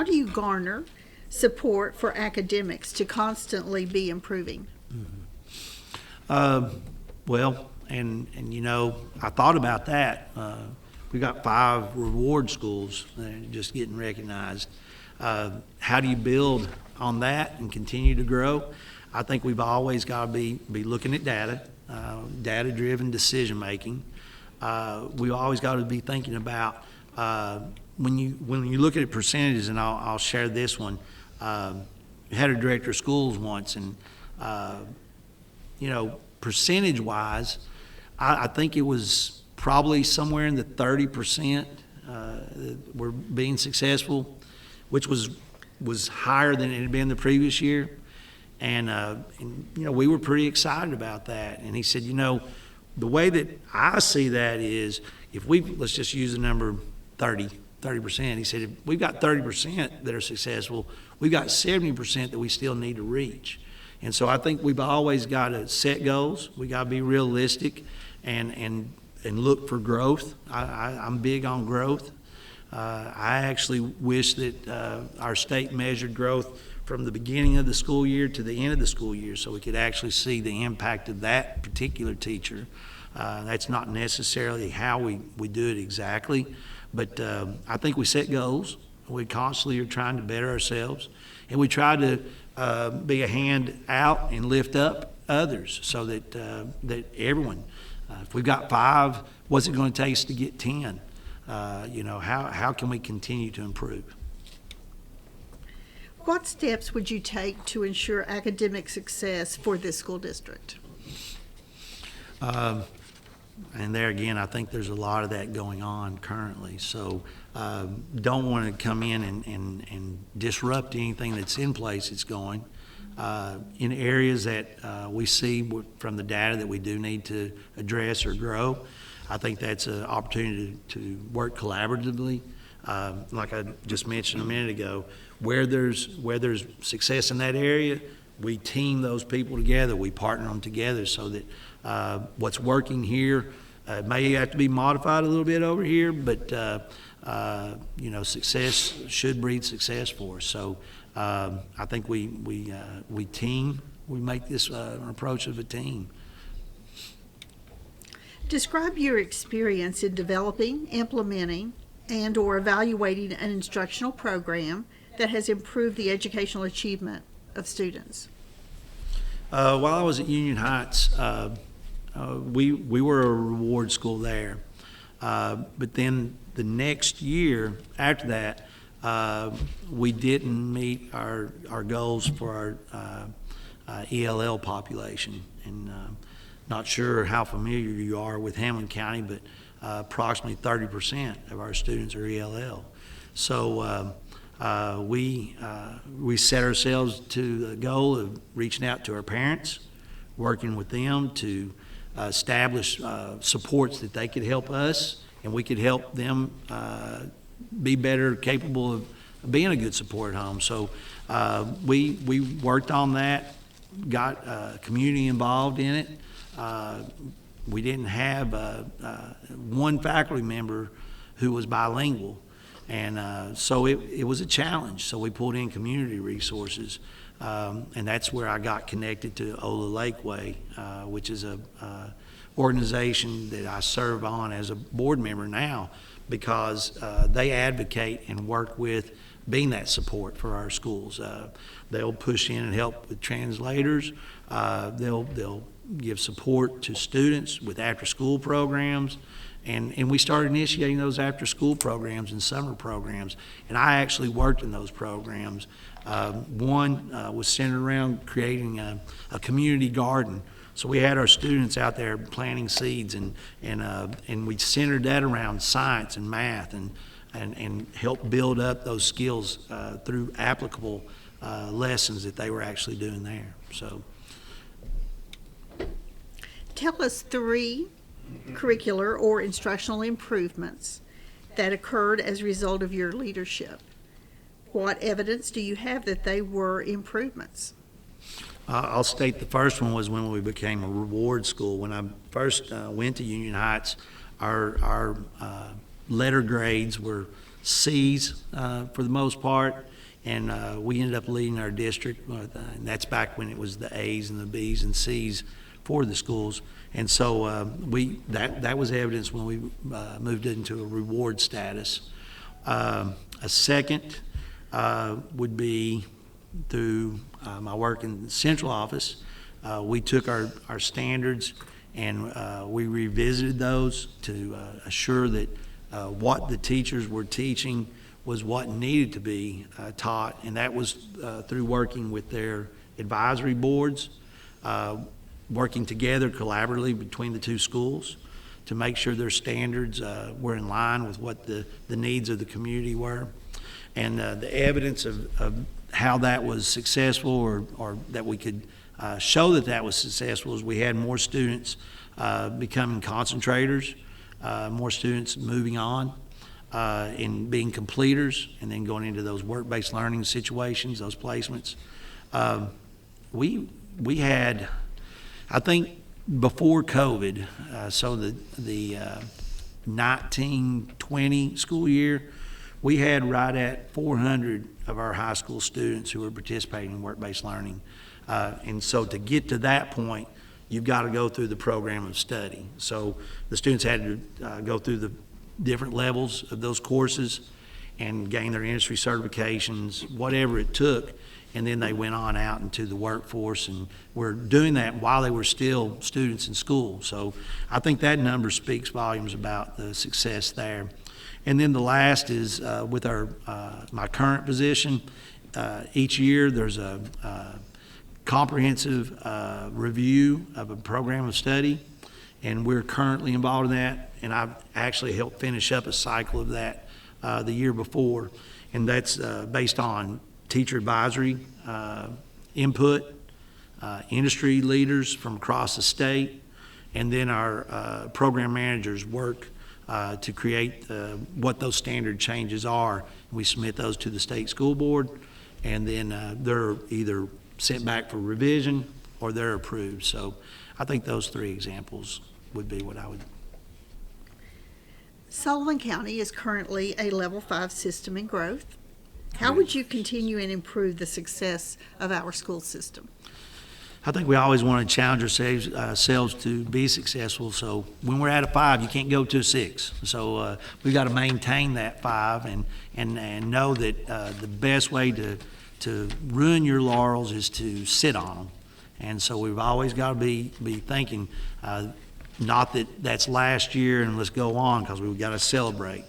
Speaker 4: do you garner support for academics to constantly be improving?
Speaker 3: Well, And you know, I thought about that. We got 5 reward schools that are just getting recognized. How do you build on that and continue to grow? I think we've always got to be looking at data, data-driven decision-making. We've always got to be thinking about when you look at percentages, and I'll share this one. Had a director of schools once, and you know, percentage-wise, I think it was probably somewhere in the 30% were being successful, which was higher than it had been the previous year. And you know, we were pretty excited about that. And he said, you know, the way that I see that is if let's just use the number 30%. He said, if we've got 30% that are successful, we've got 70% that we still need to reach. And so I think we've always got to set goals. We got to be realistic and look for growth. I'm big on growth. I actually wish that our state measured growth from the beginning of the school year to the end of the school year so we could actually see the impact of that particular teacher. That's not necessarily how we do it exactly, but I think we set goals. We constantly are trying to better ourselves, and we try to be a hand out and lift up others so that that everyone, if we've got 5, what's it going to take us to get 10? You know, how can we continue to improve?
Speaker 4: What steps would you take to ensure academic success for this school district?
Speaker 3: And there again, I think there's a lot of that going on currently. So don't want to come in and disrupt anything that's in place that's going. In areas that we see from the data that we do need to address or grow, I think that's an opportunity to work collaboratively. Like I just mentioned a minute ago, where there's success in that area, we team those people together, we partner them together so that what's working here may have to be modified a little bit over here, but you know, success should breed success for us. So I think we team, we make this an approach of a team.
Speaker 4: Describe your experience in developing, implementing, and or evaluating an instructional program that has improved the educational achievement of students.
Speaker 3: While I was at Union Heights, we were a reward school there. But then the next year after that, we didn't meet our goals for our ELL population. And not sure how familiar you are with Hamlin County, but approximately 30% of our students are ELL. So we set ourselves to the goal of reaching out to our parents, working with them to establish supports that they could help us and we could help them be better capable of being a good support home. So we worked on that, got community involved in it. We didn't have one faculty member who was bilingual. And so it was a challenge. So we pulled in community resources, and that's where I got connected to Ola Lakeway, which is a organization that I serve on as a board member now, because they advocate and work with being that support for our schools. They'll push in and help with translators. They'll give support to students with after-school programs. And we started initiating those after-school programs and summer programs. And I actually worked in those programs. One was centered around creating a community garden. So we had our students out there planting seeds, and we centered that around science and math and helped build up those skills through applicable lessons that they were actually doing there. So,
Speaker 4: tell us 3 curricular or instructional improvements that occurred as a result of your leadership. What evidence do you have that they were improvements?
Speaker 3: I'll state the first one was when we became a reward school. When I first went to Union Heights, our letter grades were C's for the most part, and we ended up leading our district, and that's back when it was the A's and the B's and C's for the schools. And so that was evidence when we moved into a reward status. A second would be through my work in the central office. We took our standards and we revisited those to assure that what the teachers were teaching was what needed to be taught, and that was through working with their advisory boards, working together collaboratively between the two schools to make sure their standards were in line with what the needs of the community were. And the evidence of how that was successful or that we could show that was successful is we had more students becoming concentrators, more students moving on and being completers, and then going into those work-based learning situations, those placements. We had, I think before COVID, so the 19-20 school year, we had right at 400 of our high school students who were participating in work-based learning. And so to get to that point, you've got to go through the program of study. So the students had to go through the different levels of those courses and gain their industry certifications, whatever it took, and then they went on out into the workforce and were doing that while they were still students in school. So I think that number speaks volumes about the success there. And then the last is with my current position. Each year there's a comprehensive review of a program of study, and we're currently involved in that, and I've actually helped finish up a cycle of that the year before, and that's based on teacher advisory input, industry leaders from across the state, and then our program managers work to create what those standard changes are. We submit those to the state school board, and then they're either sent back for revision or they're approved. So I think those three examples would be what I would.
Speaker 4: Sullivan County is currently a level 5 system in growth. How would you continue and improve the success of our school system?
Speaker 3: I think we always want to challenge ourselves to be successful. So when we're at a 5, you can't go to a 6. So we've got to maintain that 5 and know that the best way to ruin your laurels is to sit on them. And so we've always got to be thinking, not that that's last year and let's go on, because we've got to celebrate.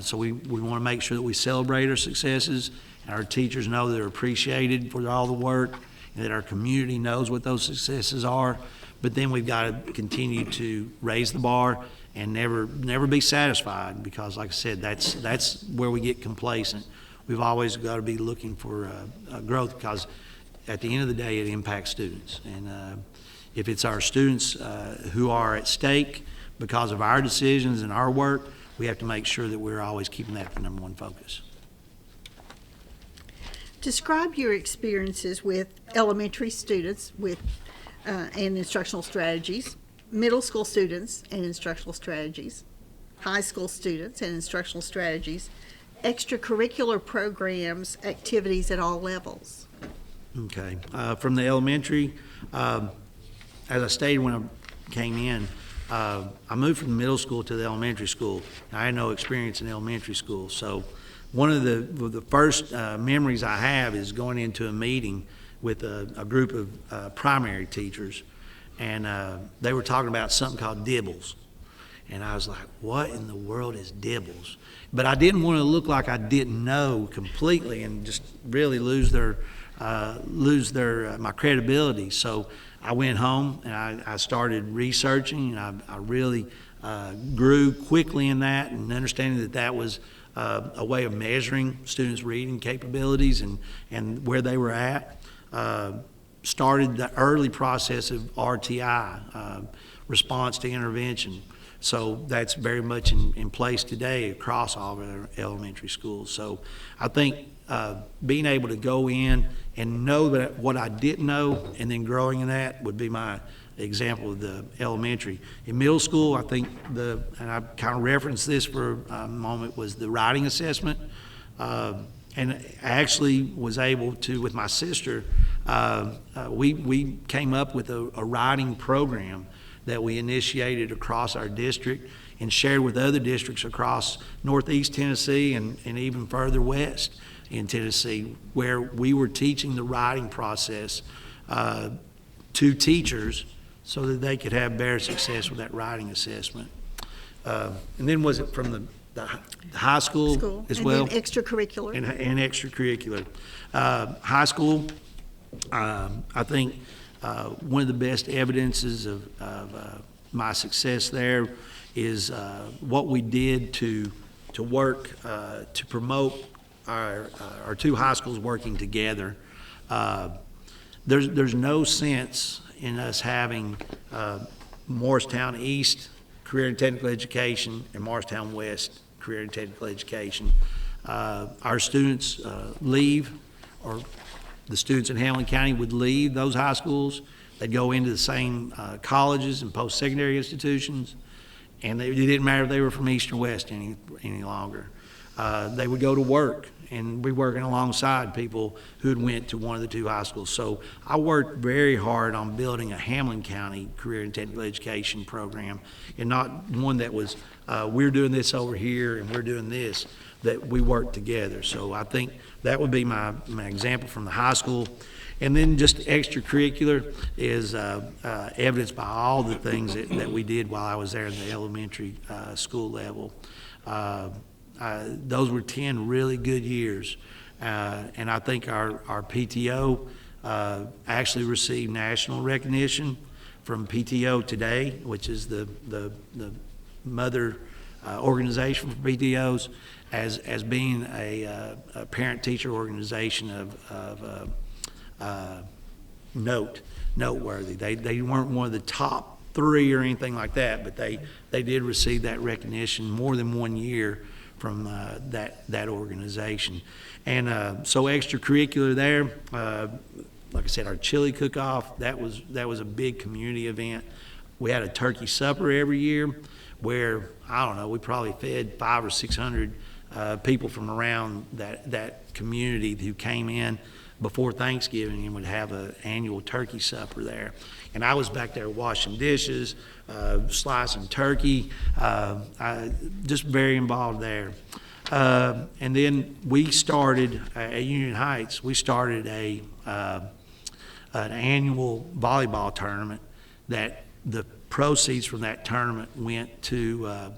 Speaker 3: So we want to make sure that we celebrate our successes, and our teachers know they're appreciated for all the work, and that our community knows what those successes are. But then we've got to continue to raise the bar and never be satisfied, because like I said, that's where we get complacent. We've always got to be looking for growth, because at the end of the day, it impacts students. And if it's our students who are at stake because of our decisions and our work, we have to make sure that we're always keeping that the number one focus.
Speaker 4: Describe your experiences with elementary students and instructional strategies, middle school students and instructional strategies, high school students and instructional strategies, extracurricular programs, activities at all levels.
Speaker 3: Okay. From the elementary, as I stated when I came in, I moved from the middle school to the elementary school. I had no experience in elementary school, so one of the first memories I have is going into a meeting with a group of primary teachers, and they were talking about something called dibbles. And I was like, what in the world is dibbles? But I didn't want to look like I didn't know completely and just really lose my credibility. So I went home and I started researching, and I really grew quickly in that, and understanding that was a way of measuring students' reading capabilities and where they were at. Started the early process of RTI, response to intervention. So that's very much in place today across all of our elementary schools. So I think being able to go in and know that what I didn't know, and then growing in that, would be my example of the elementary. In middle school, I think and I kind of referenced this for a moment, was the writing assessment. And I actually was able to, with my sister, we came up with a writing program that we initiated across our district and shared with other districts across northeast Tennessee and even further west in Tennessee, where we were teaching the writing process to teachers so that they could have better success with that writing assessment. And then was it from the high school as well?
Speaker 4: And then extracurricular.
Speaker 3: And extracurricular. High school, I think one of the best evidences of my success there is what we did to work to promote our two high schools working together. There's no sense in us having Morristown East Career and Technical Education and Morristown West Career and Technical Education. Our students leave, or the students in Hamilton County would leave those high schools. They'd go into the same colleges and post-secondary institutions, and it didn't matter if they were from East or West any longer. They would go to work and be working alongside people who had went to one of the two high schools. So I worked very hard on building a Hamilton County career and technical education program, and not one that was, we're doing this over here and we're doing this, that we work together. So I think that would be my example from the high school. And then just extracurricular is evidenced by all the things that we did while I was there at the elementary school level. Those were 10 really good years. And I think our PTO actually received national recognition from PTO Today, which is the mother organization for PTOs, as being a parent-teacher organization of noteworthy. They weren't one of the top 3 or anything like that, but they did receive that recognition more than 1 year from that organization. And so extracurricular there, like I said, our chili cook-off, that was a big community event. We had a turkey supper every year where, I don't know, we probably fed 500 or 600 people from around that community who came in before Thanksgiving and would have an annual turkey supper there. And I was back there washing dishes, slicing turkey, just very involved there. And then we started at Union Heights, we started an annual volleyball tournament that the proceeds from that tournament went to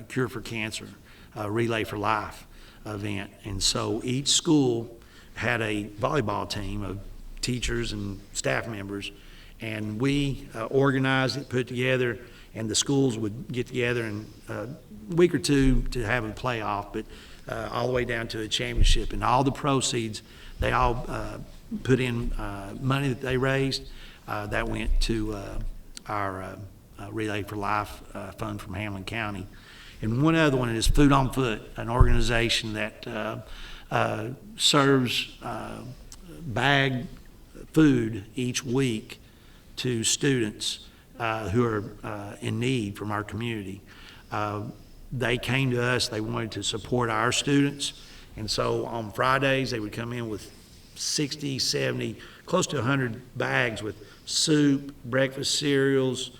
Speaker 3: Cure for Cancer, Relay for Life event. And so each school had a volleyball team of teachers and staff members, and we organized it, put it together, and the schools would get together in a week or two to have a playoff, but all the way down to a championship. And all the proceeds, they all put in money that they raised, that went to our Relay for Life fund from Hamilton County. And one other one is Food on Foot, an organization that serves bagged food each week to students who are in need from our community. They came to us, they wanted to support our students, and so on Fridays they would come in with 60, 70, close to 100 bags with soup, breakfast cereals,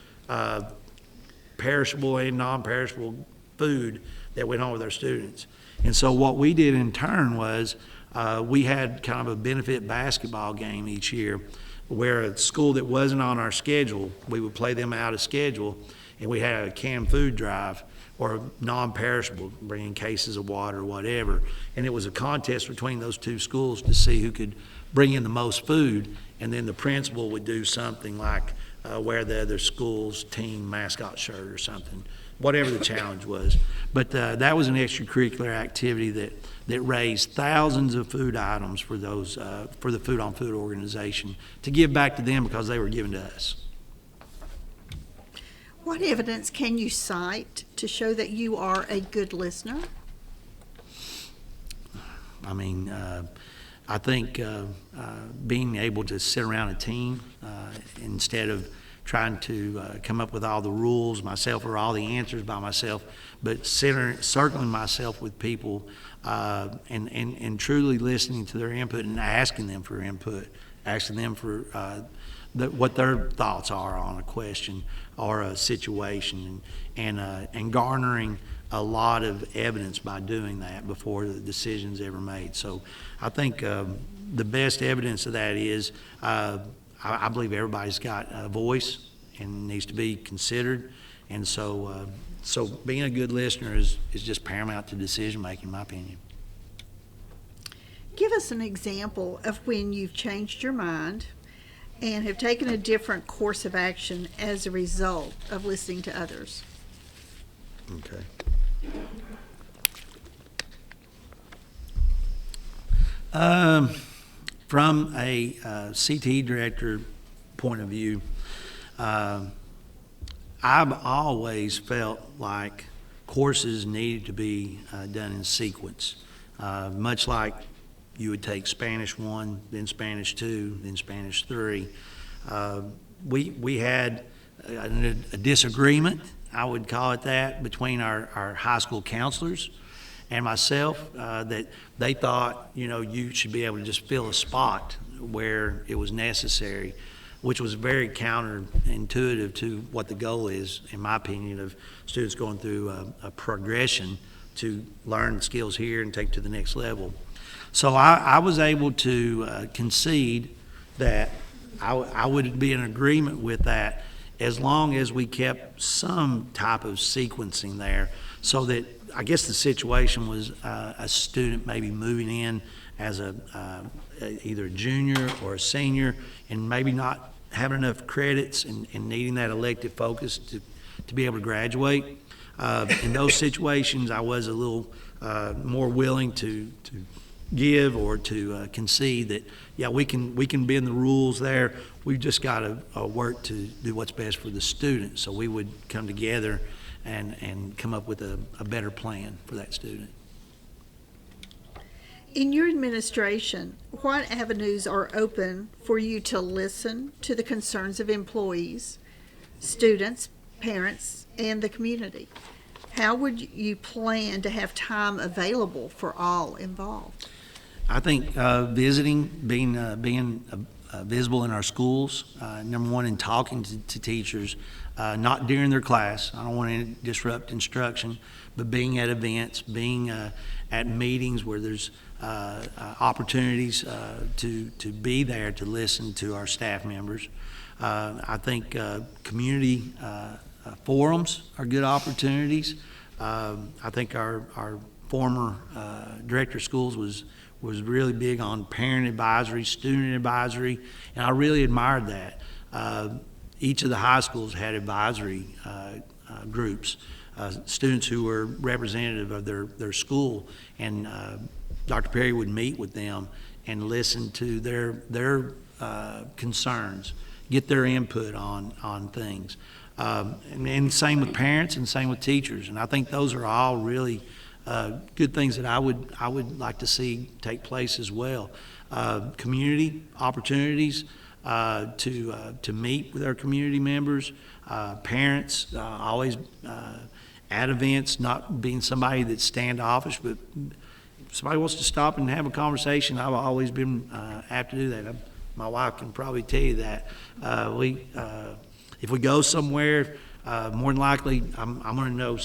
Speaker 3: perishable and non-perishable food that went on with our students. And so what we did in turn was we had kind of a benefit basketball game each year where a school that wasn't on our schedule, we would play them out of schedule, and we had a canned food drive or non-perishable, bringing cases of water or whatever. And it was a contest between those two schools to see who could bring in the most food, and then the principal would do something like wear the other school's team mascot shirt or something, whatever the challenge was. But that was an extracurricular activity that raised thousands of food items for those for the Food on Food organization to give back to them because they were given to us.
Speaker 4: What evidence can you cite to show that you are a good listener?
Speaker 3: I mean, I think being able to sit around a team instead of trying to come up with all the rules myself or all the answers by myself, but circling myself with people and truly listening to their input and asking them for input asking them for what their thoughts are on a question or a situation, and garnering a lot of evidence by doing that before the decision's ever made. So I think the best evidence of that is I believe everybody's got a voice and needs to be considered, and so being a good listener is just paramount to decision making, in my opinion.
Speaker 4: Give us an example of when you've changed your mind and have taken a different course of action as a result of listening to others.
Speaker 3: Okay. From a CTE director point of view, I've always felt like courses needed to be done in sequence, much like you would take Spanish 1, then Spanish 2, then Spanish 3. We had a disagreement, I would call it that, between our high school counselors and myself, that they thought, you should be able to just fill a spot where it was necessary, which was very counterintuitive to what the goal is, in my opinion, of students going through a progression to learn skills here and take to the next level. So I was able to concede that I would be in agreement with that as long as we kept some type of sequencing there, so that I guess the situation was a student maybe moving in as either a junior or a senior and maybe not having enough credits and needing that elective focus to be able to graduate. In those situations, I was a little more willing to give or to concede that, yeah, we can bend the rules there. We've just got to work to do what's best for the student. So we would come together and come up with a better plan for that student.
Speaker 4: In your administration, what avenues are open for you to listen to the concerns of employees, students, parents, and the community? How would you plan to have time available for all involved?
Speaker 3: I think visiting, being visible in our schools, number one, in talking to teachers, not during their class. I don't want to disrupt instruction, but being at events, being at meetings where there's opportunities to be there to listen to our staff members. I think community forums are good opportunities. I think our former director of schools was really big on parent advisory, student advisory, and I really admired that. Each of the high schools had advisory groups, students who were representative of their school, and Dr. Perry would meet with them and listen to their concerns, get their input on things. And same with parents and same with teachers. And I think those are all really good things that I would like to see take place as well. Community opportunities to meet with our community members, parents, always at events, not being somebody that's standoffish, but if somebody wants to stop and have a conversation, I've always been apt to do that. My wife can probably tell you that. If we go somewhere, more than likely, I'm going to know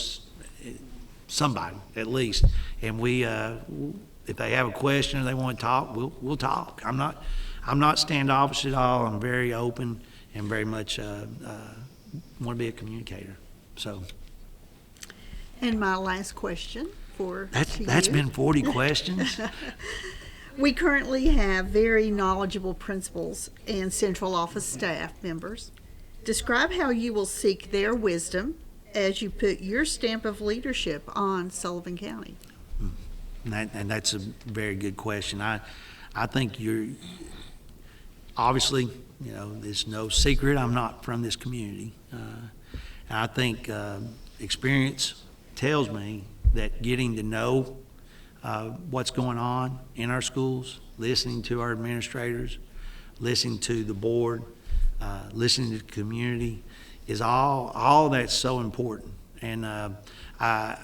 Speaker 3: somebody at least, and if they have a question or they want to talk, we'll talk. I'm not standoffish at all. I'm very open and very much want to be a communicator. So.
Speaker 4: And my last question
Speaker 3: that's been 40 questions.
Speaker 4: We currently have very knowledgeable principals and central office staff members. Describe how you will seek their wisdom as you put your stamp of leadership on Sullivan County.
Speaker 3: And that's a very good question. I think you're obviously, it's no secret I'm not from this community. And I think experience tells me that getting to know what's going on in our schools, listening to our administrators, listening to the board, listening to the community is all that's so important. And I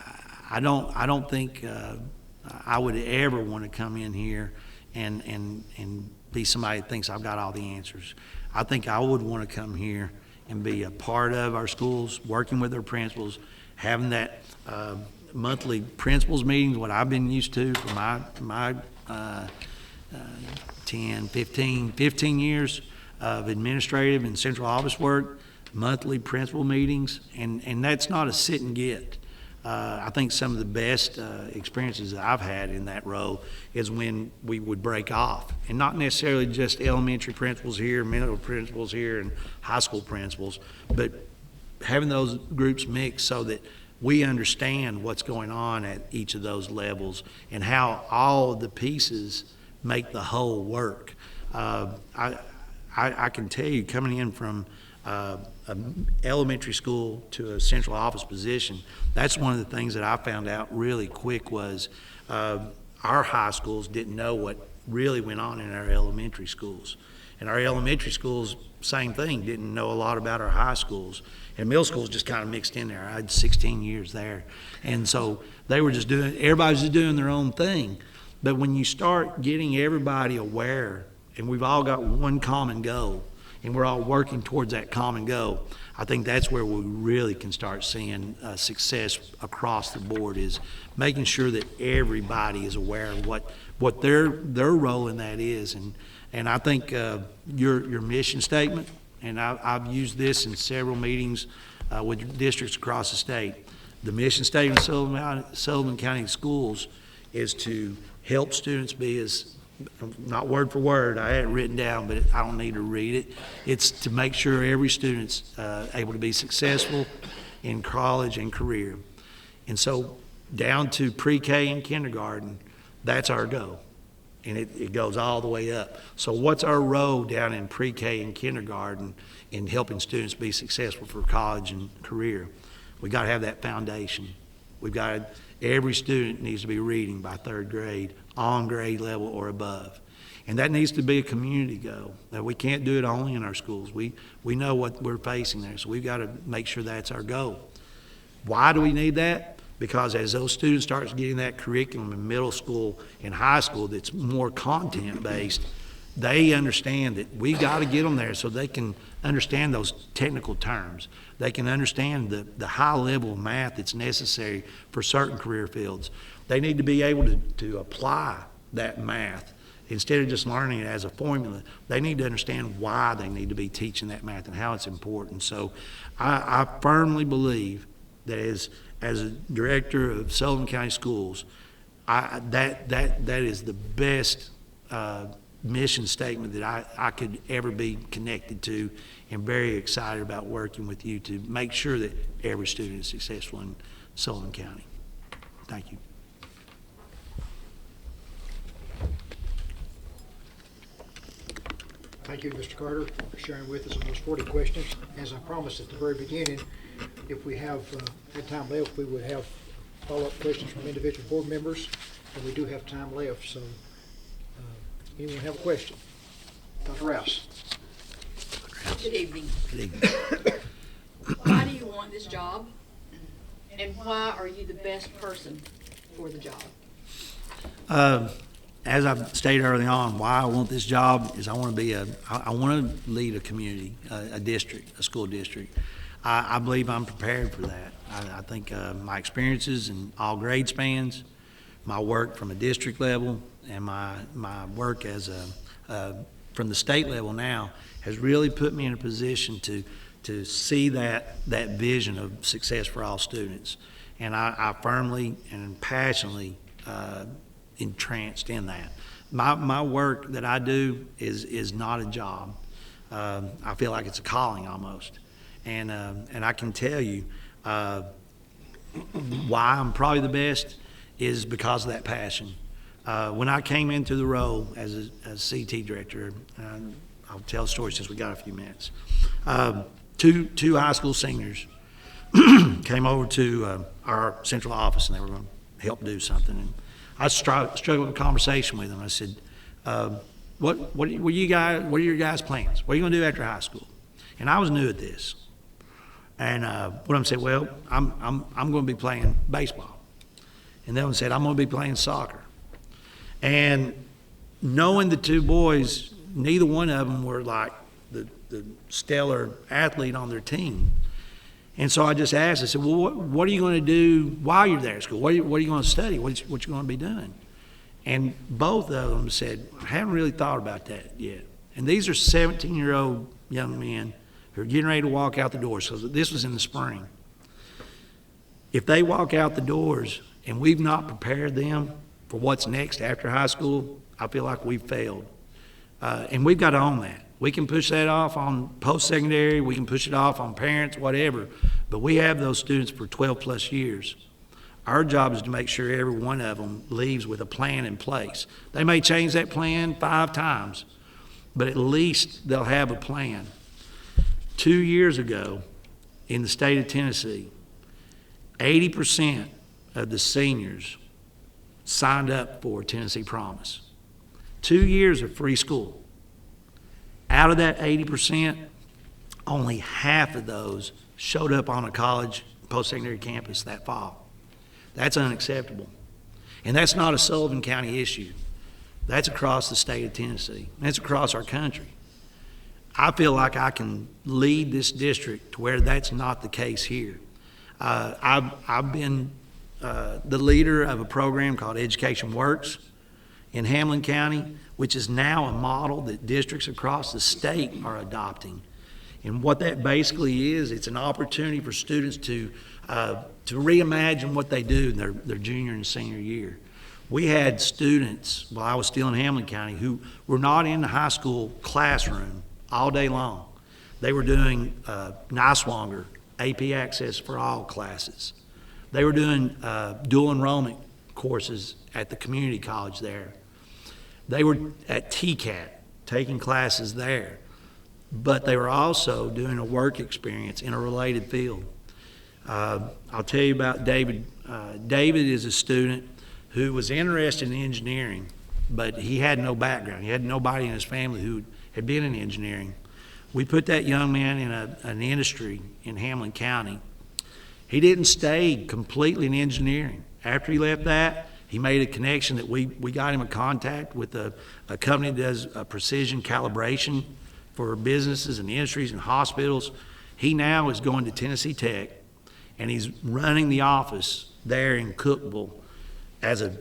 Speaker 3: don't think I would ever want to come in here and be somebody that thinks I've got all the answers. I think I would want to come here and be a part of our schools, working with our principals, having that monthly principals meetings, what I've been used to for my 10, 15 years of administrative and central office work, monthly principal meetings, and that's not a sit and get. I think some of the best experiences that I've had in that role is when we would break off, and not necessarily just elementary principals here, middle principals here, and high school principals, but having those groups mixed so that we understand what's going on at each of those levels and how all of the pieces make the whole work. I can tell you, coming in from an elementary school to a central office position, that's one of the things that I found out really quick was our high schools didn't know what really went on in our elementary schools. And our elementary schools, same thing, didn't know a lot about our high schools. And middle schools just kind of mixed in there. I had 16 years there. And so they were just everybody's just doing their own thing. But when you start getting everybody aware, and we've all got one common goal, and we're all working towards that common goal, I think that's where we really can start seeing success across the board, is making sure that everybody is aware of what their role in that is. And I think your mission statement, and I've used this in several meetings with districts across the state, the mission statement of Sullivan County Schools is to help students be as, not word for word, I had it written down, but I don't need to read it. It's to make sure every student's able to be successful in college and career. And so down to pre-K and kindergarten, that's our goal. And it goes all the way up. So what's our role down in pre-K and kindergarten in helping students be successful for college and career? We got to have that foundation. Every student needs to be reading by third grade, on grade level or above. And that needs to be a community goal. That we can't do it only in our schools. We know what we're facing there, so we've got to make sure that's our goal. Why do we need that? Because as those students start getting that curriculum in middle school and high school that's more content-based, they understand that we got to get them there so they can understand those technical terms. They can understand the high level of math that's necessary for certain career fields. They need to be able to apply that math. Instead of just learning it as a formula, they need to understand why they need to be teaching that math and how it's important. So I firmly believe that as a director of Sullivan County Schools, that is the best mission statement that I could ever be connected to, and very excited about working with you to make sure that every student is successful in Sullivan County. Thank you.
Speaker 1: Thank you, Mr. Carter, for sharing with us on those 40 questions. As I promised at the very beginning, if we have had time left, we would have follow-up questions from individual board members, and we do have time left. So anyone have a question? Dr. Rouse.
Speaker 2: Good evening.
Speaker 3: Good evening.
Speaker 2: Why do you want this job? And why are you the best person for the job?
Speaker 3: As I've stated early on, why I want this job is I want to lead a community, a district, a school district. I believe I'm prepared for that. I think my experiences in all grade spans, my work from a district level, and my work as from the state level now has really put me in a position to see that vision of success for all students. And I firmly and passionately entranced in that. My work that I do is not a job. I feel like it's a calling almost. And I can tell you why I'm probably the best is because of that passion. When I came into the role as a CT director, I'll tell a story since we got a few minutes. Two high school seniors came over to our central office, and they were going to help do something. And I struggled with a conversation with them. I said, what are your guys' plans? What are you going to do after high school? And I was new at this. And one of them said, well, I'm going to be playing baseball. And the other one said, I'm going to be playing soccer. And knowing the two boys neither one of them were like the stellar athlete on their team. And so I just asked, I said, well, what are you going to do while you're there at school? What are you going to study? What you going to be doing? And both of them said, I haven't really thought about that yet. And these are 17-year-old young men who are getting ready to walk out the doors. So this was in the spring. If they walk out the doors and we've not prepared them for what's next after high school, I feel like we've failed. And we've got to own that. We can push that off on post-secondary, we can push it off on parents, whatever, but we have those students for 12 plus years. Our job is to make sure every one of them leaves with a plan in place. They may change that plan 5 times, but at least they'll have a plan. 2 years ago, in the state of Tennessee, 80% of the seniors signed up for Tennessee Promise. 2 years of free school. Out of that 80%, only half of those showed up on a college post-secondary campus that fall. That's unacceptable. And that's not a Sullivan County issue. That's across the state of Tennessee. That's across our country. I feel like I can lead this district to where that's not the case here. I've been the leader of a program called Education Works in Hamlin County, which is now a model that districts across the state are adopting. And what that basically is, it's an opportunity for students to reimagine what they do in their junior and senior year. We had students, while I was still in Hamlin County, who were not in the high school classroom all day long. They were doing NISWANGR, AP Access for All classes. They were doing dual enrollment courses at the community college there. They were at TCAT, taking classes there. But they were also doing a work experience in a related field. I'll tell you about David. David is a student who was interested in engineering, but he had no background. He had nobody in his family who had been in engineering. We put that young man in an industry in Hamlin County. He didn't stay completely in engineering. After he left that, he made a connection that we got him a contact with a company that does precision calibration for businesses and industries and hospitals. He now is going to Tennessee Tech, and he's running the office there in Cookville as a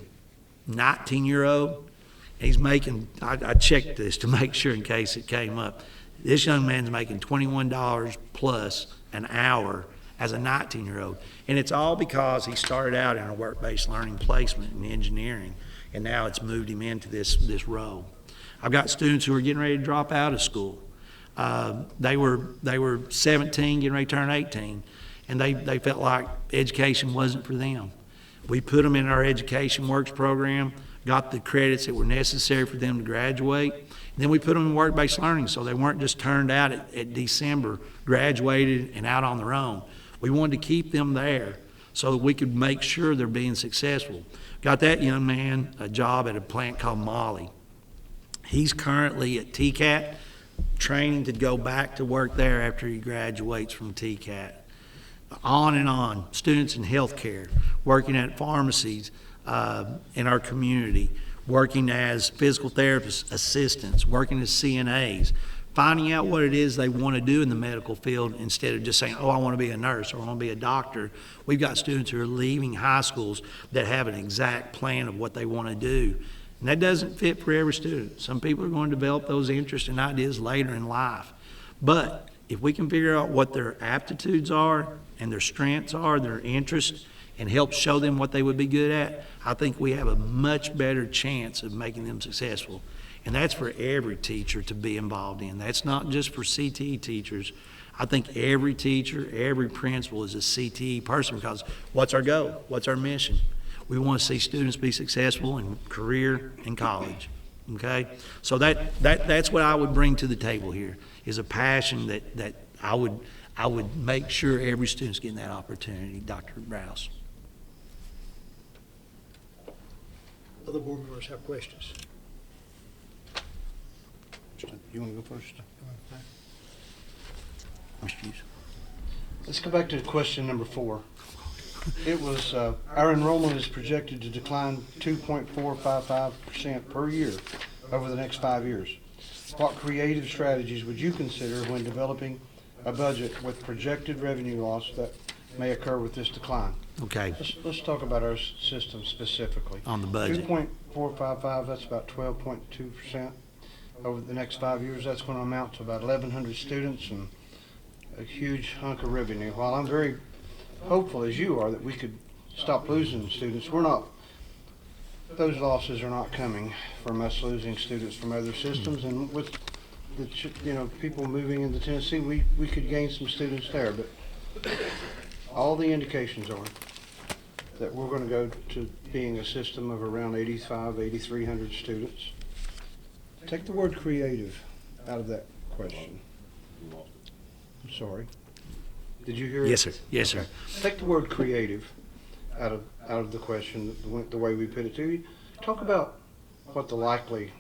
Speaker 3: 19-year-old. He's making, I checked this to make sure in case it came up. This young man's making $21 plus an hour as a 19-year-old. And it's all because he started out in a work-based learning placement in engineering, and now it's moved him into this role. I've got students who are getting ready to drop out of school. They were 17, getting ready to turn 18, and they felt like education wasn't for them. We put them in our Education Works program, got the credits that were necessary for them to graduate. And then we put them in work-based learning so they weren't just turned out at December, graduated and out on their own. We wanted to keep them there so that we could make sure they're being successful. Got that young man a job at a plant called Molly. He's currently at TCAT, training to go back to work there after he graduates from TCAT. On and on. Students in healthcare, working at pharmacies in our community, working as physical therapists, assistants, working as CNAs, finding out what it is they want to do in the medical field instead of just saying, oh, I want to be a nurse or I want to be a doctor. We've got students who are leaving high schools that have an exact plan of what they want to do. And that doesn't fit for every student. Some people are going to develop those interests and ideas later in life. But if we can figure out what their aptitudes are and their strengths are, their interests, and help show them what they would be good at, I think we have a much better chance of making them successful. And that's for every teacher to be involved in. That's not just for CTE teachers. I think every teacher, every principal is a CTE person because what's our goal? What's our mission? We want to see students be successful in career and college, okay? So that's what I would bring to the table here, is a passion that I would make sure every student's getting that opportunity, Dr. Rouse.
Speaker 1: Other board members have questions?
Speaker 5: You want to go first?
Speaker 3: Mr. Hughes.
Speaker 5: Let's go back to question number 4. It was, our enrollment is projected to decline 2.455% per year over the next 5 years. What creative strategies would you consider when developing a budget with projected revenue loss that may occur with this decline?
Speaker 3: Okay,
Speaker 5: Let's talk about our system specifically.
Speaker 3: on the budget.
Speaker 5: 2.455, that's about 12.2%. Over the next 5 years, that's going to amount to about 1,100 students and a huge hunk of revenue. While I'm very hopeful, as you are, that we could stop losing students, we're not. Those losses are not coming from us losing students from other systems, and with the people moving into Tennessee, we could gain some students there. But all the indications are that we're going to go to being a system of around 8,300 students. Take the word creative out of that question. I'm sorry. Did you hear it?
Speaker 3: Yes, sir. Yes, sir.
Speaker 5: Take the word creative out of the question, the way we put it to you. Talk about what the likely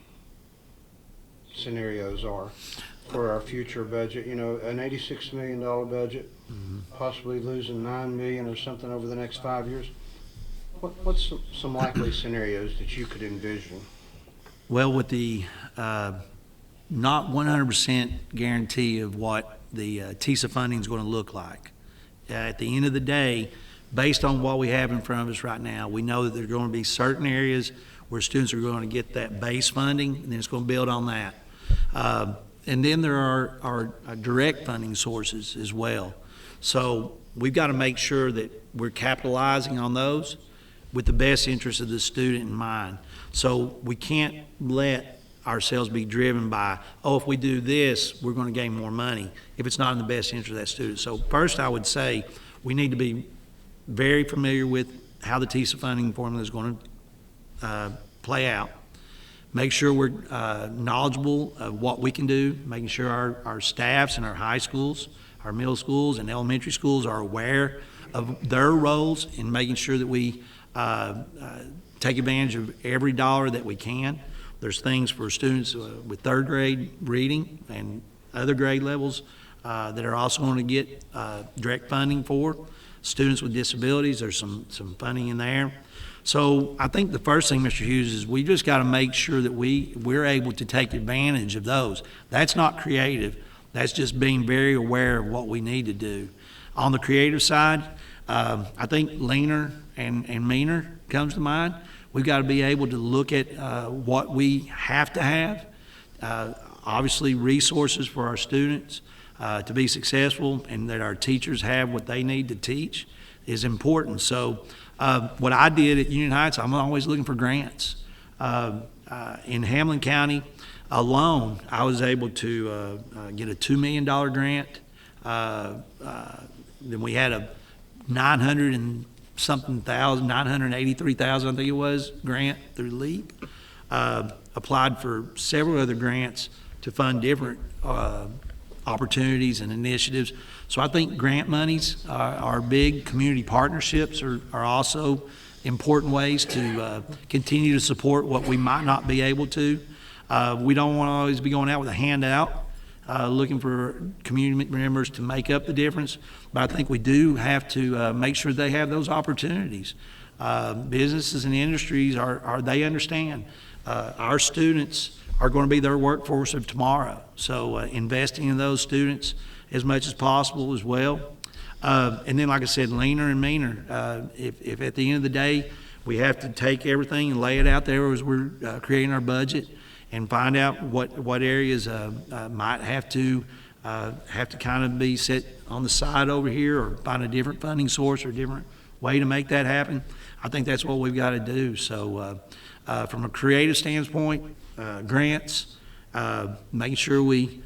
Speaker 5: scenarios are for our future budget. An $86 million budget, possibly losing $9 million or something over the next 5 years. What's some likely scenarios that you could envision?
Speaker 3: Well, with the not 100% guarantee of what the TISA funding is going to look like, at the end of the day, based on what we have in front of us right now, we know that there are going to be certain areas where students are going to get that base funding, and then it's going to build on that. And then there are direct funding sources as well. So we've got to make sure that we're capitalizing on those with the best interest of the student in mind. So we can't let ourselves be driven by, if we do this, we're going to gain more money, if it's not in the best interest of that student. So first, I would say we need to be very familiar with how the TISA funding formula is going to play out. Make sure we're knowledgeable of what we can do, making sure our staffs in our high schools, our middle schools, and elementary schools are aware of their roles in making sure that we take advantage of every dollar that we can. There's things for students with third grade reading and other grade levels that are also going to get direct funding for. Students with disabilities, there's some funding in there. So I think the first thing, Mr. Hughes, is we just got to make sure that we're able to take advantage of those. That's not creative. That's just being very aware of what we need to do. On the creative side, I think leaner and meaner comes to mind. We've got to be able to look at what we have to have. Obviously, resources for our students to be successful, and that our teachers have what they need to teach is important. So what I did at Union Heights, I'm always looking for grants. In Hamlin County alone, I was able to get a $2 million grant. Then we had a $983,000, I think it was, grant through LEAP. Applied for several other grants to fund different opportunities and initiatives. So I think grant monies are big. Community partnerships are also important ways to continue to support what we might not be able to. We don't want to always be going out with a handout, looking for community members to make up the difference, but I think we do have to make sure they have those opportunities. Businesses and industries they understand our students are going to be their workforce of tomorrow. So investing in those students as much as possible as well. And then, like I said, leaner and meaner. If at the end of the day we have to take everything and lay it out there as we're creating our budget, and find out what areas might have to kind of be set on the side over here, or find a different funding source or a different way to make that happen, I think that's what we've got to do. So from a creative standpoint, grants, making sure we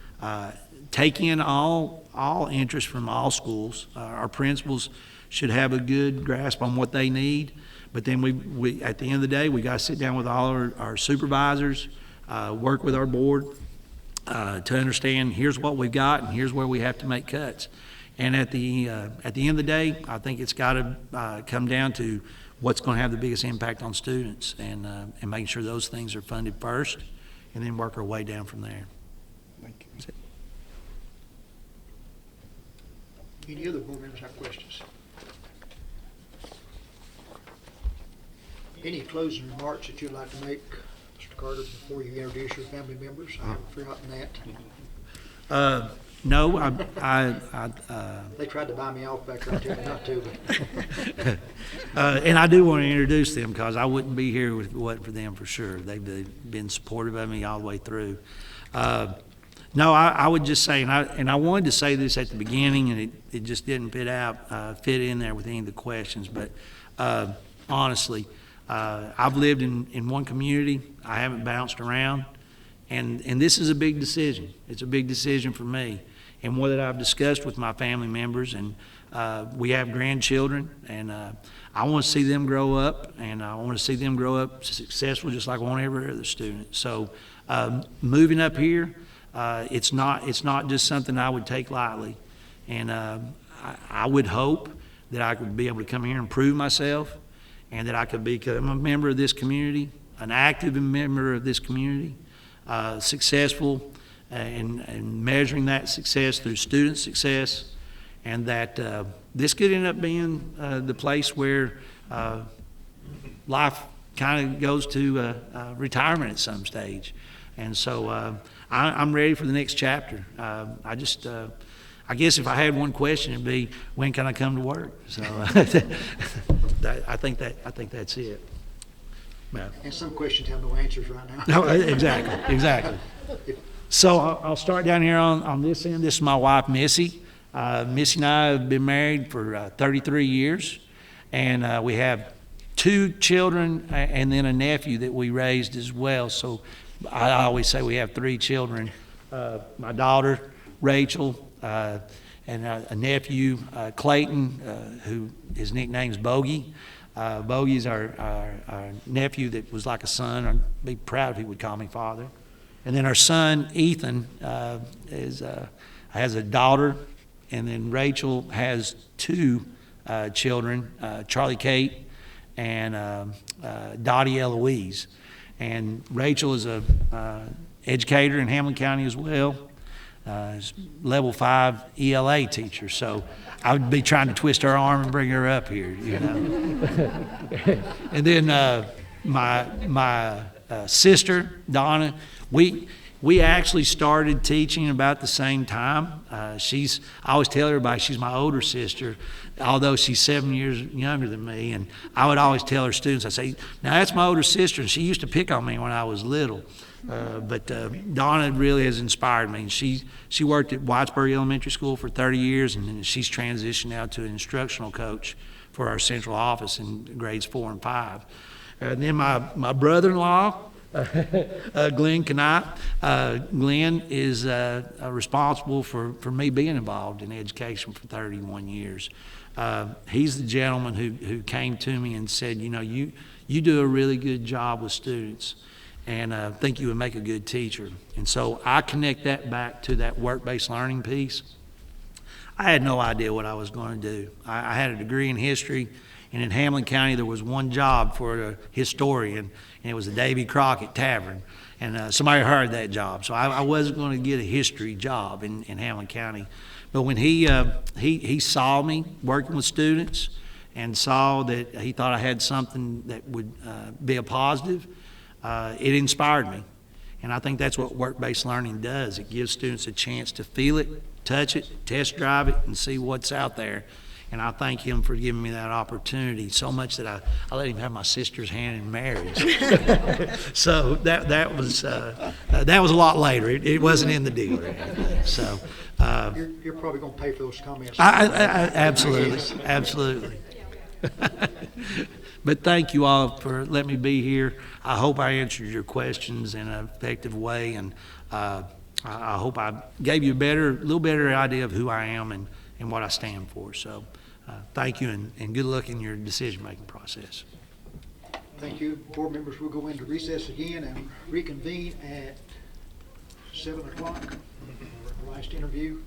Speaker 3: take in all interest from all schools. Our principals should have a good grasp on what they need, but then we at the end of the day, we got to sit down with all our supervisors, work with our board to understand here's what we've got and here's where we have to make cuts. And at the end of the day, I think it's got to come down to what's going to have the biggest impact on students, and making sure those things are funded first, and then work our way down from there.
Speaker 5: Thank you.
Speaker 1: Any other board members have questions? Any closing remarks that you'd like to make, Mr. Carter, before you introduce your family members? I haven't forgotten that.
Speaker 3: No,
Speaker 1: They tried to buy me off back there, told me not to, but
Speaker 3: and I do want to introduce them because I wouldn't be here if it wasn't for them for sure. They've been supportive of me all the way through. No, I would just say, and I wanted to say this at the beginning, and it just didn't fit in there with any of the questions. But honestly, I've lived in one community. I haven't bounced around, and this is a big decision. It's a big decision for me, and one that I've discussed with my family members. And we have grandchildren, and I want to see them grow up, and I want to see them grow up successful, just like I want every other student. So moving up here. It's not just something I would take lightly, and I would hope that I could be able to come here and prove myself, and that I could become a member of this community, an active member of this community, successful, and measuring that success through student success, and that this could end up being the place where life kind of goes to retirement at some stage. And so I'm ready for the next chapter. I guess if I had one question, it'd be, when can I come to work? So I think that's it. But,
Speaker 1: and some questions have no answers right now.
Speaker 3: no, exactly. So I'll start down here on this end. This is my wife, Missy. Missy and I have been married for 33 years, and we have 2 children and then a nephew that we raised as well. So I always say we have 3 children. My daughter, Rachel, and a nephew, Clayton, who his nickname's Bogey. Bogey's our nephew that was like a son. I'd be proud if he would call me father. And then our son, Ethan, has a daughter, and then Rachel has 2 children, Charlie Kate and Dottie Eloise. And Rachel is a educator in Hamlin County as well, level 5 ELA teacher. So I would be trying to twist her arm and bring her up here, you know. And then my sister Donna, we actually started teaching about the same time. I always tell everybody she's my older sister, although she's 7 years younger than me. And I would always tell her students, I say, now that's my older sister, and she used to pick on me when I was little. But Donna really has inspired me. And she worked at Whitesburg Elementary School for 30 years, and then she's transitioned now to an instructional coach for our central office in grades 4 and 5. And then my brother-in-law, Glenn Knight. Glenn is responsible for me being involved in education for 31 years. He's the gentleman who came to me and said, you know, you do a really good job with students, and I think you would make a good teacher. And so I connect that back to that work-based learning piece. I had no idea what I was going to do. I had a degree in history, and in Hamlin County there was one job for a historian, and it was the Davy Crockett Tavern. And somebody hired that job, so I wasn't going to get a history job in Hamlin County. But when he saw me working with students and saw that he thought I had something that would be a positive, it inspired me. And I think that's what work-based learning does. It gives students a chance to feel it, touch it, test drive it, and see what's out there. And I thank him for giving me that opportunity so much that I let him have my sister's hand in marriage. So that was a lot later. It wasn't in the deal. So
Speaker 1: You're probably going to pay for those comments.
Speaker 3: Absolutely. But thank you all for letting me be here. I hope I answered your questions in an effective way, and I hope I gave you a little better idea of who I am and what I stand for. So thank you, and good luck in your decision-making process.
Speaker 1: Thank you. Board members, we'll go into recess again and reconvene at 7 o'clock. Last interview.